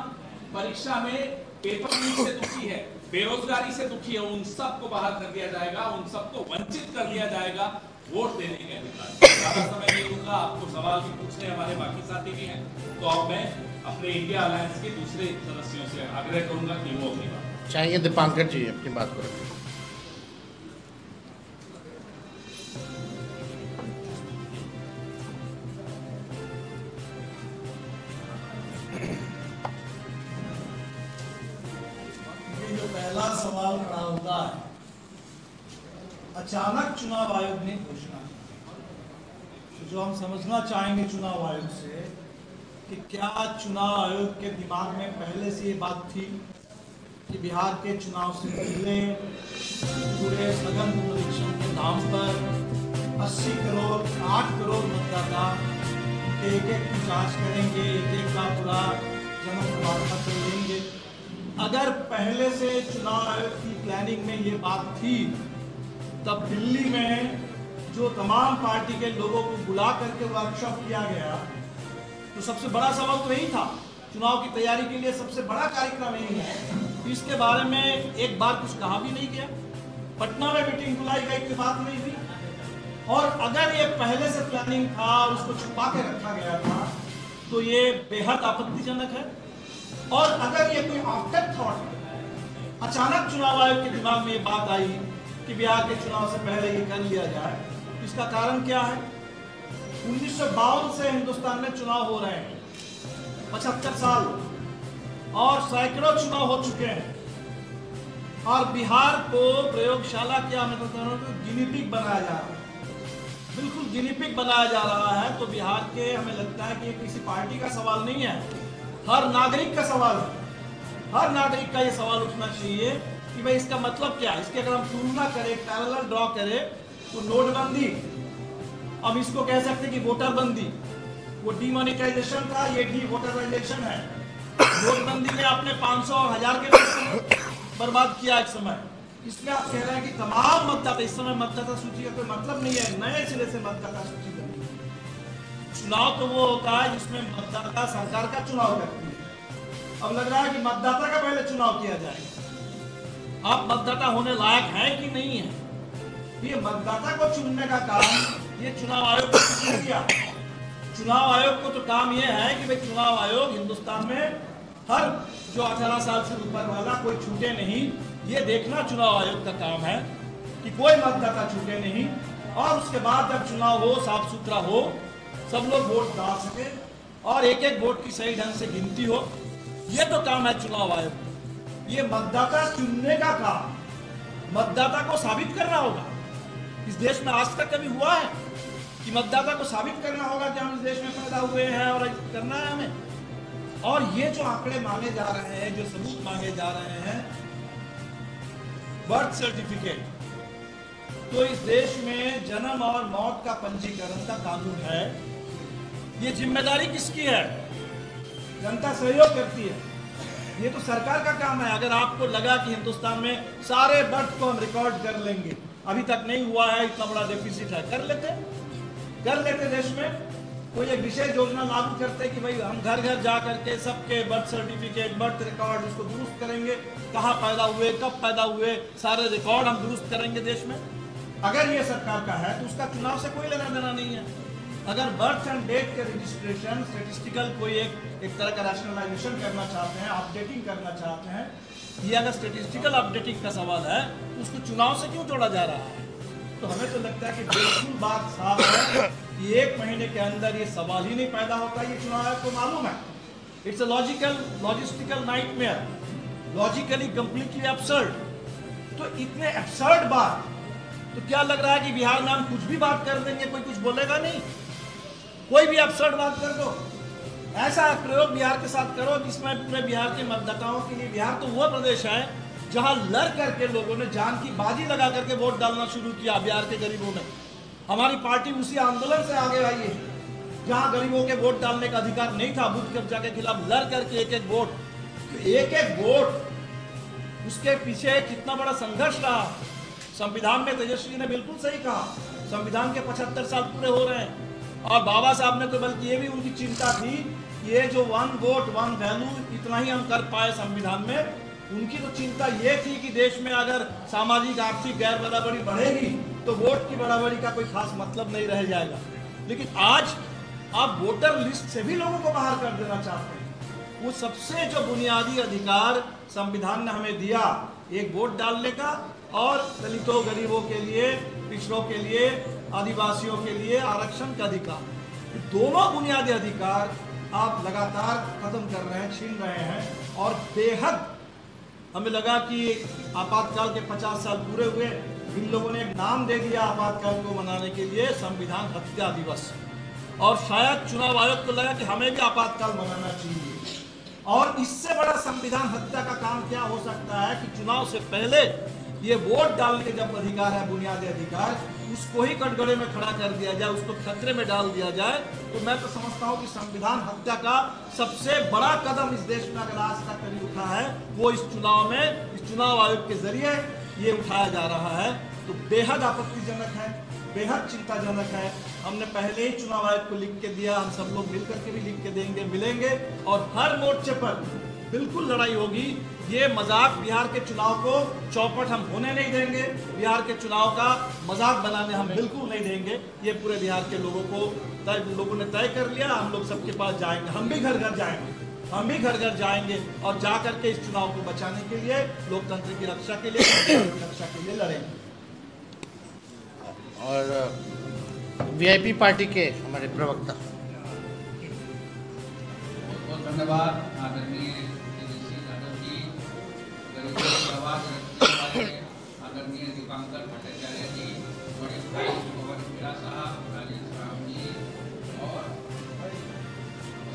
परीक्षा में पेपर लीक से दुखी है, बेरोजगारी से दुखी है, उन सबको बाहर कर दिया जाएगा, उन सबको वंचित कर दिया जाएगा वोट देने के अधिकार। ज्यादा समय नहीं दूंगा, आपको सवाल भी पूछने हमारे बाकी साथी भी हैं, तो अब मैं अपने इंडिया अलायंस के दूसरे सदस्यों से आग्रह करूंगा कि वो अपनी बात चाहिए। दीपांकर जी अपनी बात को रखें। सवाल खड़ा होता है। अचानक चुनाव आयोग ने घोषणा की, जो हम समझना चाहेंगे चुनाव आयोग से कि क्या चुनाव आयोग के दिमाग में पहले से ये बात थी कि बिहार के चुनाव से पहले पूरे सघन पुनरीक्षण के नाम पर 80 करोड़ 8 करोड़ मतदाता उनके एक की जांच करेंगे, एक का पूरा जन्म प्रमाण पत्र लेंगे। अगर पहले से चुनाव आयोग की प्लानिंग में ये बात थी, तब दिल्ली में जो तमाम पार्टी के लोगों को बुला करके वर्कशॉप किया गया, तो सबसे बड़ा सवाल तो यही था। चुनाव की तैयारी के लिए सबसे बड़ा कार्यक्रम यही है। इसके बारे में एक बार कुछ कहा भी नहीं गया। पटना में मीटिंग बुलाई गई, कोई बात नहीं हुई। और अगर ये पहले से प्लानिंग था और उसको छुपा के रखा गया था, तो ये बेहद आपत्तिजनक है। और अगर ये कोई आफ्टर थॉट अचानक चुनाव आयोग के दिमाग में ये बात आई कि बिहार के चुनाव से पहले ये कर लिया जाए, इसका कारण क्या है? 1952 से हिंदुस्तान में चुनाव हो रहे हैं, 75 साल, और सैकड़ों चुनाव हो चुके हैं, और बिहार को प्रयोगशाला क्या मैं कहता हूँ गिनी पिग बनाया जा रहा है, बिल्कुल गिनी पिग बनाया जा रहा है। तो बिहार के हमें लगता है कि ये किसी पार्टी का सवाल नहीं है, हर नागरिक का सवाल है। हर नागरिक का ये सवाल उठना चाहिए कि भाई इसका मतलब क्या है। इसके अगर हम तुलना करें, पैरेलल ड्रॉ करें, तो नोटबंदी, अब इसको कह सकते हैं कि वोटर बंदी, वो डीमोनेटाइजेशन था, ये डी वोटराइजेशन है। नोटबंदी में आपने 500 और 1000 के लोग बर्बाद किया एक समय। इसमें आप कह रहे हैं कि तमाम मतदाता, इस समय मतदाता सूची का कोई मतलब नहीं है, नए सिरे से मतदाता सूची बनी। चुनाव तो वो होता है जिसमें मतदाता सरकार का चुनाव करती है। अब लग रहा है कि मतदाता का पहले चुनाव किया जाएगा। आप मतदाता होने लायक है कि नहीं है, ये मतदाता को चुनने का काम ये चुनाव आयोग को किसने किया? चुनाव आयोग को तो काम ये है कि भाई चुनाव आयोग हिंदुस्तान में हर जो 18 साल से ऊपर वाला कोई छूटे नहीं, ये देखना चुनाव आयोग का काम है कि कोई मतदाता छूटे नहीं। और उसके बाद जब चुनाव हो, साफ सुथरा हो, सब लोग वोट डाल सके और एक एक वोट की सही ढंग से गिनती हो, ये तो काम है चुनाव आयोग का। ये मतदाता चुनने का काम मतदाता को साबित करना होगा। इस देश में आज तक कभी हुआ है कि मतदाता को साबित करना होगा कि हम इस देश में पैदा हुए हैं और करना है हमें। और ये जो आंकड़े मांगे जा रहे हैं, जो सबूत मांगे जा रहे हैं, बर्थ सर्टिफिकेट, तो इस देश में जन्म और मौत का पंजीकरण का कानून है। ये जिम्मेदारी किसकी है? जनता सहयोग करती है, ये तो सरकार का काम है। अगर आपको लगा कि हिंदुस्तान में सारे बर्थ को हम रिकॉर्ड कर लेंगे, अभी तक नहीं हुआ है, इतना बड़ा डेफिसिट है, कर लेते देश में कोई एक विशेष योजना लागू करते कि भाई हम घर घर जा करके सबके बर्थ सर्टिफिकेट, बर्थ रिकॉर्ड उसको दुरुस्त करेंगे, कहाँ पैदा हुए, कब पैदा हुए, सारे रिकॉर्ड हम दुरुस्त करेंगे देश में। अगर ये सरकार का है तो उसका चुनाव से कोई लेना देना नहीं है। अगर बर्थ एंड डेट के रजिस्ट्रेशन स्टेटिस्टिकल कोई एक तरह का रैशनलाइजेशन करना चाहते हैं, अपडेटिंग करना चाहते हैं, ये अगर स्टेटिस्टिकल अपडेटिंग का सवाल है तो उसको चुनाव से क्यों जोड़ा जा रहा है? तो हमें तो लगता है कि बिल्कुल बात साफ है कि 1 महीने के अंदर ये सवाल ही नहीं पैदा होता। ये चुनाव आयोग को मालूम है। It's a logistical nightmare, logically completely absurd. तो इतने एब्सर्ड बात, तो क्या लग रहा है कि बिहार में हम कुछ भी बात कर देंगे, कोई कुछ बोलेगा नहीं? कोई भी एब्सर्ड बात कर दो, ऐसा प्रयोग बिहार के साथ करो जिसमें पूरे बिहार के मतदाताओं के लिए, बिहार तो वो प्रदेश है जहां लड़ करके लोगों ने जान की बाजी लगा करके वोट डालना शुरू किया। बिहार के गरीबों ने, हमारी पार्टी उसी आंदोलन से आगे आई है जहां गरीबों के वोट डालने का अधिकार नहीं था। बूथ कब्जा के खिलाफ लड़ करके एक एक वोट, तो एक एक वोट, उसके पीछे कितना बड़ा संघर्ष रहा। संविधान में तेजस्वी ने बिल्कुल सही कहा, संविधान के 75 साल पूरे हो रहे हैं, और बाबा साहब ने तो बल्कि ये भी उनकी चिंता थी, ये जो 1 वोट 1 वैल्यू, इतना ही हम कर पाए संविधान में। उनकी तो चिंता ये थी कि देश में अगर सामाजिक आर्थिक गैर बराबरी बढ़ेगी तो वोट की बराबरी का कोई खास मतलब नहीं रह जाएगा। लेकिन आज आप वोटर लिस्ट से भी लोगों को बाहर कर देना चाहते हैं। वो सबसे जो बुनियादी अधिकार संविधान ने हमें दिया, एक वोट डालने का, और दलितों, गरीबों के लिए, पिछड़ों के लिए, आदिवासियों के लिए आरक्षण का अधिकार, दोनों बुनियादी अधिकार आप लगातार खत्म कर रहे हैं, छीन रहे हैं। और बेहद हमें लगा कि आपातकाल के 50 साल पूरे हुए, इन लोगों ने एक नाम दे दिया आपातकाल को मनाने के लिए, संविधान हत्या दिवस। और शायद चुनाव आयोग को लगा कि हमें भी आपातकाल मनाना चाहिए। और इससे बड़ा संविधान हत्या का काम क्या हो सकता है कि चुनाव से पहले ये वोट डालने के जब अधिकार है, बुनियादी अधिकार, उसको ही कटघरे में खड़ा कर दिया जाए, उसको खतरे में डाल दिया जाए। तो मैं तो समझता हूँ कि संविधान हत्या का सबसे बड़ा कदम इस देश में अगर आज तक कभी उठा है, वो इस चुनाव में, इस चुनाव आयोग के जरिए ये उठाया जा रहा है। तो बेहद आपत्तिजनक है, बेहद चिंताजनक है। हमने पहले ही चुनाव आयोग को लिख के दिया, हम सब लोग मिलकर के भी लिख के देंगे, मिलेंगे और हर मोर्चे पर बिल्कुल लड़ाई होगी। ये मजाक बिहार के चुनाव को चौपट हम होने नहीं देंगे, बिहार के चुनाव का मजाक बनाने हम बिल्कुल नहीं देंगे। ये पूरे बिहार के लोगों ने तय कर लिया, हम लोग सबके पास जाएंगे, हम भी घर घर जाएंगे, हम भी घर घर जाएंगे और जा करके इस चुनाव को बचाने के लिए, लोकतंत्र की रक्षा के लिए, रक्षा के लिए लड़ेंगे। और वीआईपी पार्टी के हमारे प्रवक्ता। बहुत धन्यवाद आदरणीय आदरणीय दीपांकर भट्टाचार्य जी, बड़े भाई पवन खेड़ा साहब, राजेश राम जी और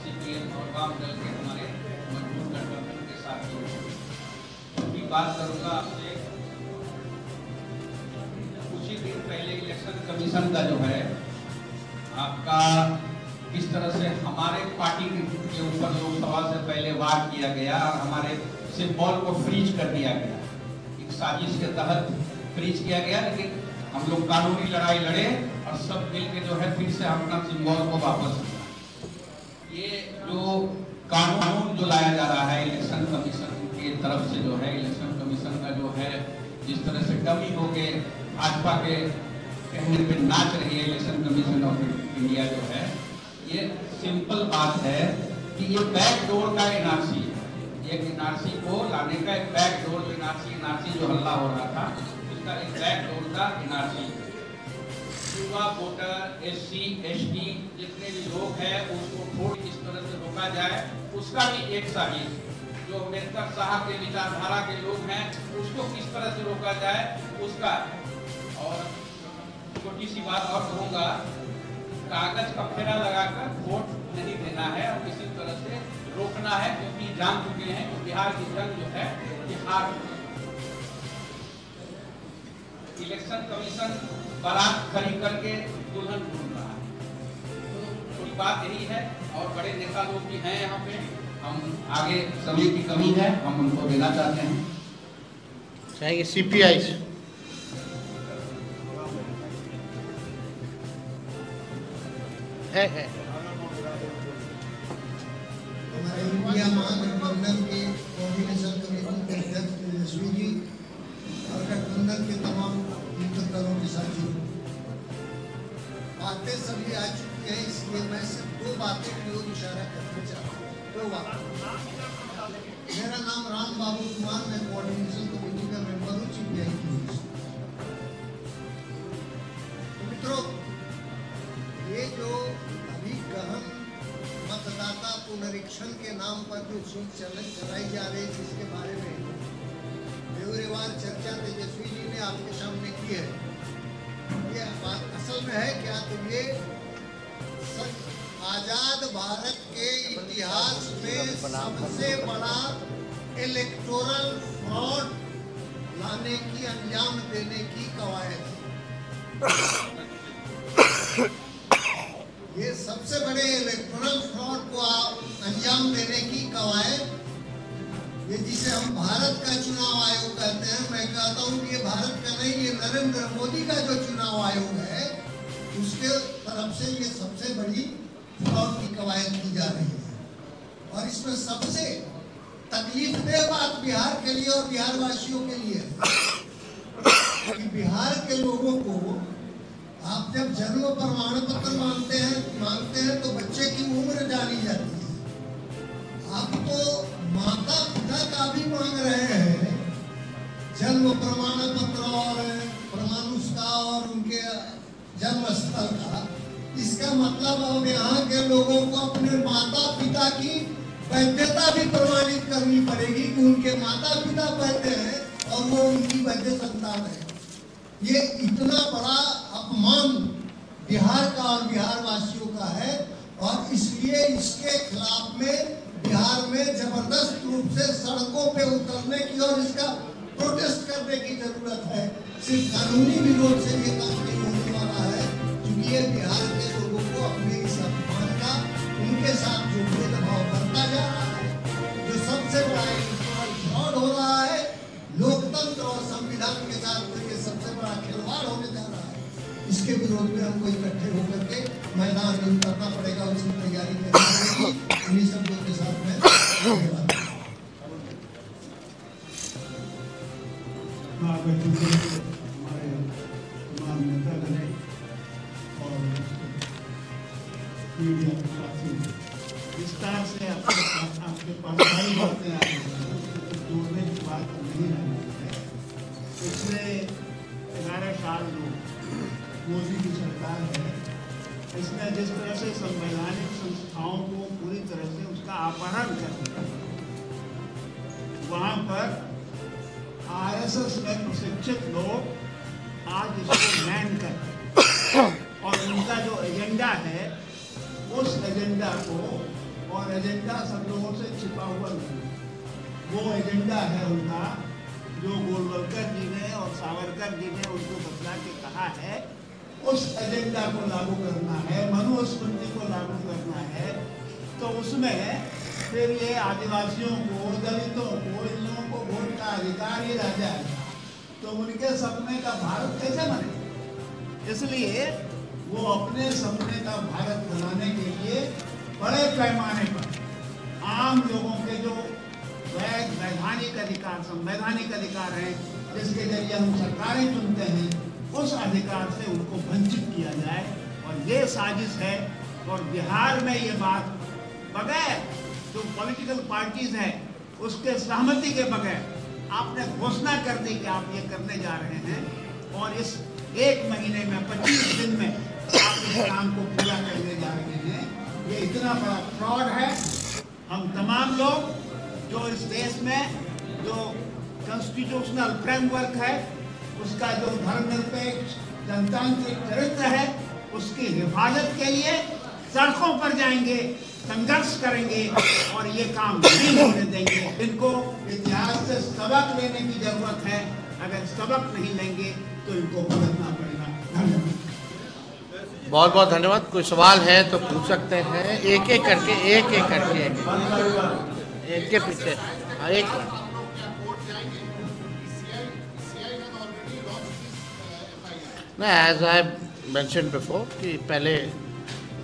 सीपीएम और वाम दल के हमारे मजबूत गठबंधन के साथियों की बात करूंगा आपसे। कुछ ही दिन पहले इलेक्शन कमीशन का जो है आपका किस तरह से हमारे पार्टी के ऊपर लोकसभा से पहले वार किया गया और हमारे सिंबल को फ्रीज कर दिया गया, एक साजिश के तहत फ्रीज किया गया। लेकिन हम लोग कानूनी लड़ाई लड़े और सब मिलकर जो है फिर से अपना सिंबल को वापस लिया। ये जो कानून जो लाया जा रहा है इलेक्शन कमीशन की तरफ से, जो है इलेक्शन कमीशन का जो है जिस तरह से डमी होके भाजपा के कहने पे नाच रही है इलेक्शन कमीशन ऑफ इंडिया, जो है ये सिंपल बात है कि ये बैकडोर का एनआरसी है। एक एनआरसी को लाने का एक बैकडोर एनआरसी जो हल्ला हो रहा था, उसका एक बैकडोर का एनआरसी। युवा वोटर, एससी, एसटी जितने भी लोग हैं उसको वोट किस तरह से रोका जाए, उसका भी एक साजिश। जो अम्बेडकर साहब के विचारधारा के लोग हैं उसको किस तरह से रोका जाए, उसका। और छोटी सी बात और कहूँगा, कागज का फेरा लगाकर वोट नहीं देना है और किसी तरह से रोकना है, क्योंकि जान चुके हैं कि बिहार की जंग जो है ये हार। इलेक्शन कमीशन बारात खड़ी करके दुल्हन ढूंढ रहा है। तो थोड़ी बात यही है और बड़े नेता लोग भी हैं यहाँ पे, हम आगे समय की कमी है, हम उनको देना चाहते हैं। चाहिए सीपीआई से है हमारे इंडिया महागठबंधन के कोऑर्डिनेशन कमेटी के अध्यक्ष तेजस्वी जी और गठबंधन के तमाम मित्र दलों के साथियों, बातें सभी आ चुकी हैं, इसलिए मैं सिर्फ दो बातें की ओर इशारा करना चाहता हूँ। दो बातें। मेरा नाम राम बाबू कुमार, मैं कोऑर्डिनेशन कमेटी का मेंबर हूँ सीपीआई की। मित्रों, ये जो अभी गहन मतदाता पुनरीक्षण के नाम पर जो सोच चलाई जा रही है, जिसके बारे में ब्यौरेवार चर्चा तेजस्वी जी ने आपके सामने की है, ये बात असल में है क्या? तो ये आजाद भारत के इतिहास में सबसे बड़ा इलेक्टोरल फ्रॉड लाने की, अंजाम देने की कवायद है। ये सबसे बड़े इलेक्टोरल फ्रॉड को अंजाम देने की कवायद, ये जिसे हम भारत का चुनाव आयोग कहते हैं, मैं कहता हूँ कि ये भारत का नहीं, ये नरेंद्र मोदी का जो चुनाव आयोग है उसके तरफ से ये सबसे बड़ी फ्रॉड की कवायद की जा रही है। और इसमें सबसे तकलीफदेह बात बिहार के लिए और बिहार वासियों के लिए है कि बिहार के लोगों को आप जब जन्म प्रमाण पत्र मांगते हैं तो बच्चे की उम्र जानी जाती है। आप तो माता पिता का भी मांग रहे हैं, जन्म प्रमाण पत्र और प्रमाणुष का और उनके जन्म स्थल का। इसका मतलब अब यहाँ के लोगों को अपने माता पिता की वैधता भी प्रमाणित करनी पड़ेगी कि उनके माता पिता वैध हैं और वो उनकी वैध संतान है। ये इतना बड़ा अपमान बिहार का और बिहार वासियों का है और इसलिए इसके खिलाफ में बिहार में जबरदस्त रूप से सड़कों पे उतरने की और इसका प्रोटेस्ट करने की जरूरत है। सिर्फ कानूनी विरोध से ये काम नहीं होने वाला है, क्योंकि ये बिहार के लोगों को अपने इस अपमान का उनके साथ जो भेदभाव करता जा रहा है, जो सबसे बड़ा इलेक्टोरल फ्रॉड हो रहा है, लोकतंत्र और संविधान के साथ तो ये सबसे बड़ा खिलवाड़ होने जा रहा है। इसके विरोध में हमको इकट्ठे होकर के मैदान में उतरना पड़ेगा, उसकी तैयारी करनी पड़ेगी। इन्हीं शब्दों के साथ में धन्यवाद। हमारे तमाम नेतागण और मीडिया के साथी विस्तार से आपके पास सारी बातें आ रही हैं, जोड़ने की बात नहीं रही है। पिछले 11 साल जो मोदी की सरकार है, इसने जिस तरह से संवैधानिक संस्थाओं को पूरी तरह से उसका अपहरण कर दिया, वहाँ पर आरएसएस में प्रशिक्षित लोग आज इसको बैन करते हैं और उनका जो एजेंडा है उस एजेंडा को, और एजेंडा सब लोगों से छिपा हुआ नहीं, वो एजेंडा है उनका जो गोलवलकर जी ने और सावरकर जी ने उसको बतला के कहा है, उस एजेंडा को लागू करना है, मनुस्मृति को लागू करना है। तो उसमें फिर ये आदिवासियों को, दलितों को, इन लोगों को वोट का अधिकार ही रह जाएगा, तो उनके सपने का भारत कैसे बनेगा? इसलिए वो अपने सपने का भारत बनाने के लिए बड़े पैमाने पर आम लोगों के जो वैधानिक अधिकार, संवैधानिक अधिकार हैं, जिसके जरिए हम सरकारें चुनते हैं, उस अधिकार से उनको वंचित किया जाए। और ये साजिश है। और बिहार में ये बात बगैर जो पॉलिटिकल पार्टीज हैं उसके सहमति के बगैर आपने घोषणा कर दी कि आप ये करने जा रहे हैं, और इस 1 महीने में 25 दिन में आप इस काम को पूरा करने जा रहे हैं। ये इतना बड़ा फ्रॉड है। हम तमाम लोग जो इस देश में जो कॉन्स्टिट्यूशनल फ्रेमवर्क है, उसका जो धर्मनिरपेक्ष जनतांत्रिक चरित्र है, उसकी हिफाजत के लिए सड़कों पर जाएंगे, संघर्ष करेंगे और ये काम नहीं होने देंगे। इनको इतिहास से सबक लेने की जरूरत है। अगर सबक नहीं लेंगे तो इनको बदलना पड़ेगा। धन्यवाद। बहुत बहुत धन्यवाद। कोई सवाल है तो पूछ सकते हैं, एक एक करके एक के पीछे एक। नहीं, एज आई मेंशन बिफोर कि पहले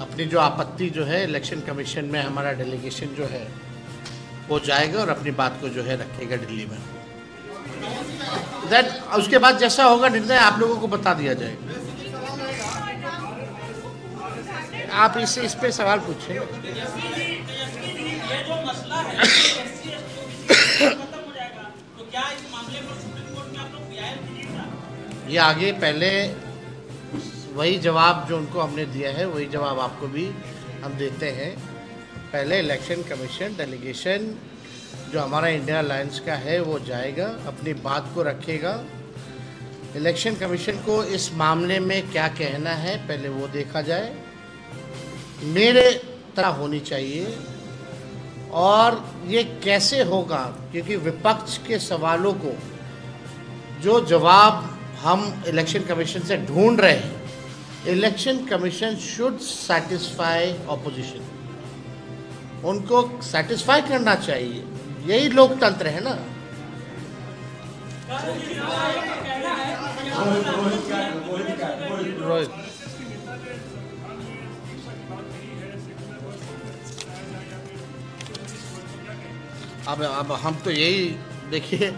अपनी जो आपत्ति जो है इलेक्शन कमीशन में हमारा डेलीगेशन जो है वो जाएगा और अपनी बात को जो है रखेगा दिल्ली में। दैट उसके बाद जैसा होगा निर्णय आप लोगों को बता दिया जाएगा। आप इससे इस पे सवाल पूछें। ये आगे पहले वही जवाब जो उनको हमने दिया है वही जवाब आपको भी हम देते हैं। पहले इलेक्शन कमीशन डेलीगेशन जो हमारा इंडिया अलायंस का है वो जाएगा, अपनी बात को रखेगा। इलेक्शन कमीशन को इस मामले में क्या कहना है पहले वो देखा जाए। मेरे तरह होनी चाहिए और ये कैसे होगा, क्योंकि विपक्ष के सवालों को जो जवाब हम इलेक्शन कमीशन से ढूंढ रहे हैं, election commission should satisfy opposition, उनको सेटिस्फाई करना चाहिए। यही लोकतंत्र है ना। रोहित, अब हम तो यही देखिए,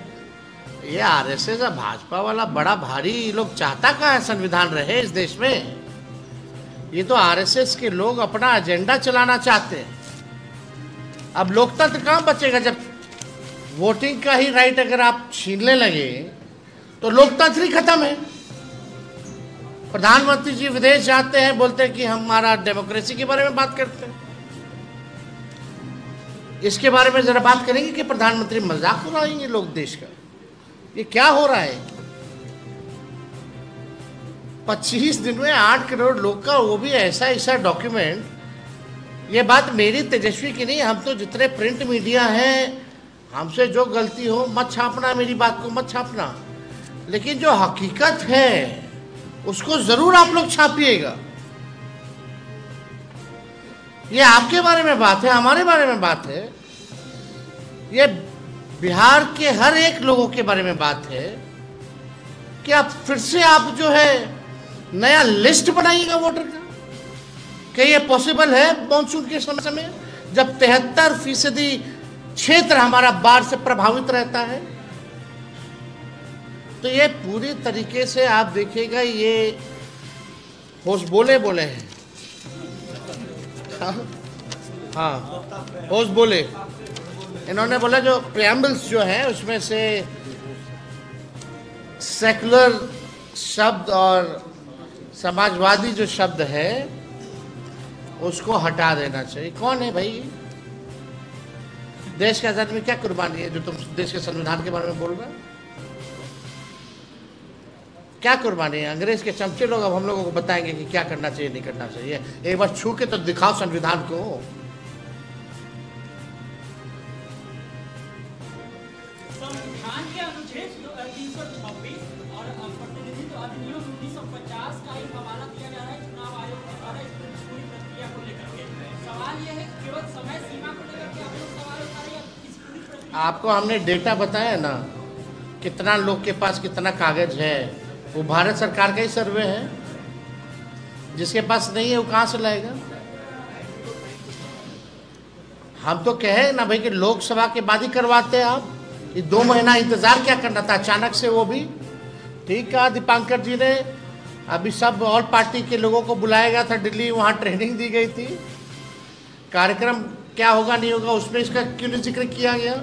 ये आरएसएस और भाजपा वाला बड़ा भारी लोग चाहता कहाँ है संविधान रहे इस देश में। ये तो आरएसएस के लोग अपना एजेंडा चलाना चाहते हैं। अब लोकतंत्र कहाँ बचेगा जब वोटिंग का ही राइट अगर आप छीनने लगे तो लोकतंत्र ही खत्म है। प्रधानमंत्री जी विदेश जाते हैं, बोलते हैं कि हमारा डेमोक्रेसी के बारे में बात करते हैं। इसके बारे में जरा बात करेंगे कि प्रधानमंत्री मजाक उड़ाएंगे लोग देश का? ये क्या हो रहा है? 25 दिन में 8 करोड़ लोग का, वो भी ऐसा डॉक्यूमेंट। ये बात मेरी तेजस्वी की नहीं, हम तो जितने प्रिंट मीडिया हैं, हमसे जो गलती हो मत छापना, मेरी बात को मत छापना, लेकिन जो हकीकत है उसको जरूर आप लोग छापिएगा। ये आपके बारे में बात है, हमारे बारे में बात है, ये बिहार के हर एक लोगों के बारे में बात है कि आप फिर से आप जो है नया लिस्ट बनाइएगा वोटर का। क्या ये पॉसिबल है मॉनसून के समय में, जब 73% क्षेत्र हमारा बाढ़ से प्रभावित रहता है? तो ये पूरी तरीके से आप देखिएगा, ये होश बोले हैं। हाँ, होश बोले। इन्होंने बोला जो प्रियम्बल्स जो है उसमें से सेकुलर शब्द और समाजवादी जो शब्द है उसको हटा देना चाहिए। कौन है भाई? देश के आजादी में क्या कुर्बानी है जो तुम देश के संविधान के बारे में बोल रहे हो? क्या कुर्बानी है? अंग्रेज के चमचे लोग अब हम लोगों को बताएंगे कि क्या करना चाहिए, नहीं करना चाहिए। एक बार छू के तो दिखाओ संविधान को। संविधान के अनुच्छेद 326 और प्रतिनिधित्व अधिनियम 1950 का ही हवाला दिया जा रहा है चुनाव आयोग के द्वारा इस पूरी प्रक्रिया को लेकर के। सवाल यह है केवल समय सीमा को लेकर के आप लोग सवाल उठा रहे हैं इस पूरी प्रक्रिया। आपको हमने डेटा बताया ना, कितना लोग के पास कितना कागज है, वो भारत सरकार का ही सर्वे है। जिसके पास नहीं है वो कहाँ से लाएगा? हम तो कहे ना भाई कि लोकसभा के बाद ही करवाते हैं आप। ये 2 महीना इंतजार क्या करना था अचानक से? वो भी ठीक कहा दीपांकर जी ने, अभी सब ऑल पार्टी के लोगों को बुलाया गया था दिल्ली, वहाँ ट्रेनिंग दी गई थी। कार्यक्रम क्या होगा नहीं होगा उसमें इसका क्यों नहीं जिक्र किया गया?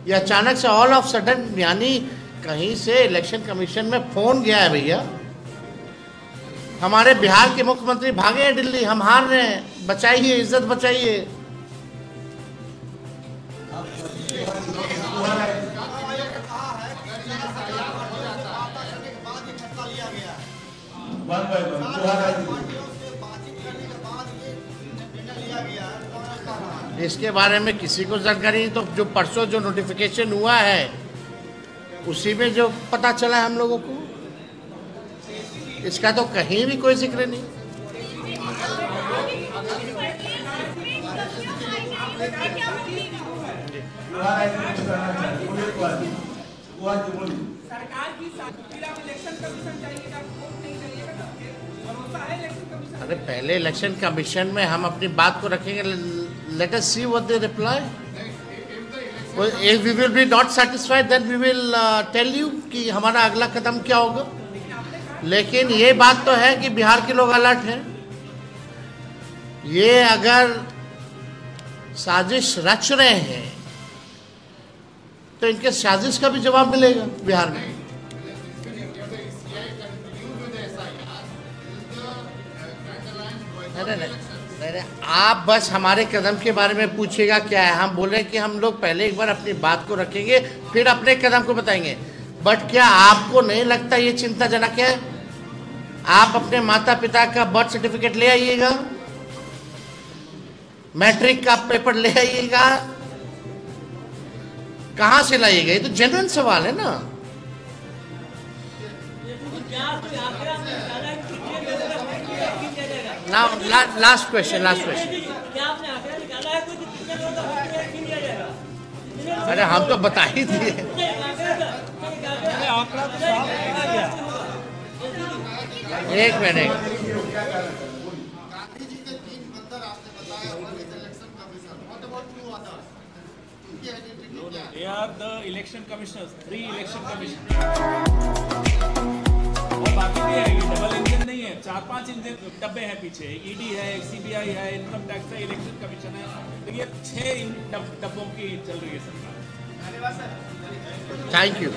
ये अचानक से ऑल ऑफ सडन, यानी कहीं से इलेक्शन कमीशन में फोन गया है भैया। हमारे बिहार के मुख्यमंत्री भागे हैं दिल्ली, हम हार रहे हैं, बचाइए, इज्जत बचाइए। इसके बारे में किसी को जानकारी नहीं। तो जो परसों जो नोटिफिकेशन हुआ है उसी में जो पता चला है हम लोगों को, इसका तो कहीं भी कोई जिक्र नहीं। अरे पहले इलेक्शन कमीशन में हम अपनी बात को रखेंगे। Let us see what they reply. If we will be not satisfied, then we will tell you कि हमारा अगला कदम क्या होगा। लेकिन ये बात तो है कि बिहार के लोग अलर्ट हैं। ये अगर साजिश रच रहे हैं तो इनके साजिश का भी जवाब मिलेगा बिहार में। नहीं, आप बस हमारे कदम के बारे में पूछिएगा क्या है। हम बोले कि हम लोग पहले एक बार अपनी बात को रखेंगे, फिर अपने कदम को बताएंगे। बट क्या आपको नहीं लगता ये चिंताजनक है? आप अपने माता पिता का बर्थ सर्टिफिकेट ले आइएगा, मैट्रिक का पेपर ले आइएगा, कहां से लाइएगा? ये तो जेन्युइन सवाल है ना। Last question. अरे हम तो बता ही दिए। एक minute. They are the election commissioners, 3 election commissioners। और बाकी भी है, ये डबल इंजन नहीं है, 4-5 इंजन डब्बे हैं पीछे। ईडी है, सीबीआई है, इनकम टैक्स है, इलेक्शन कमीशन है। तो ये 6 डब्बों की चल रही है सरकार। Thank you.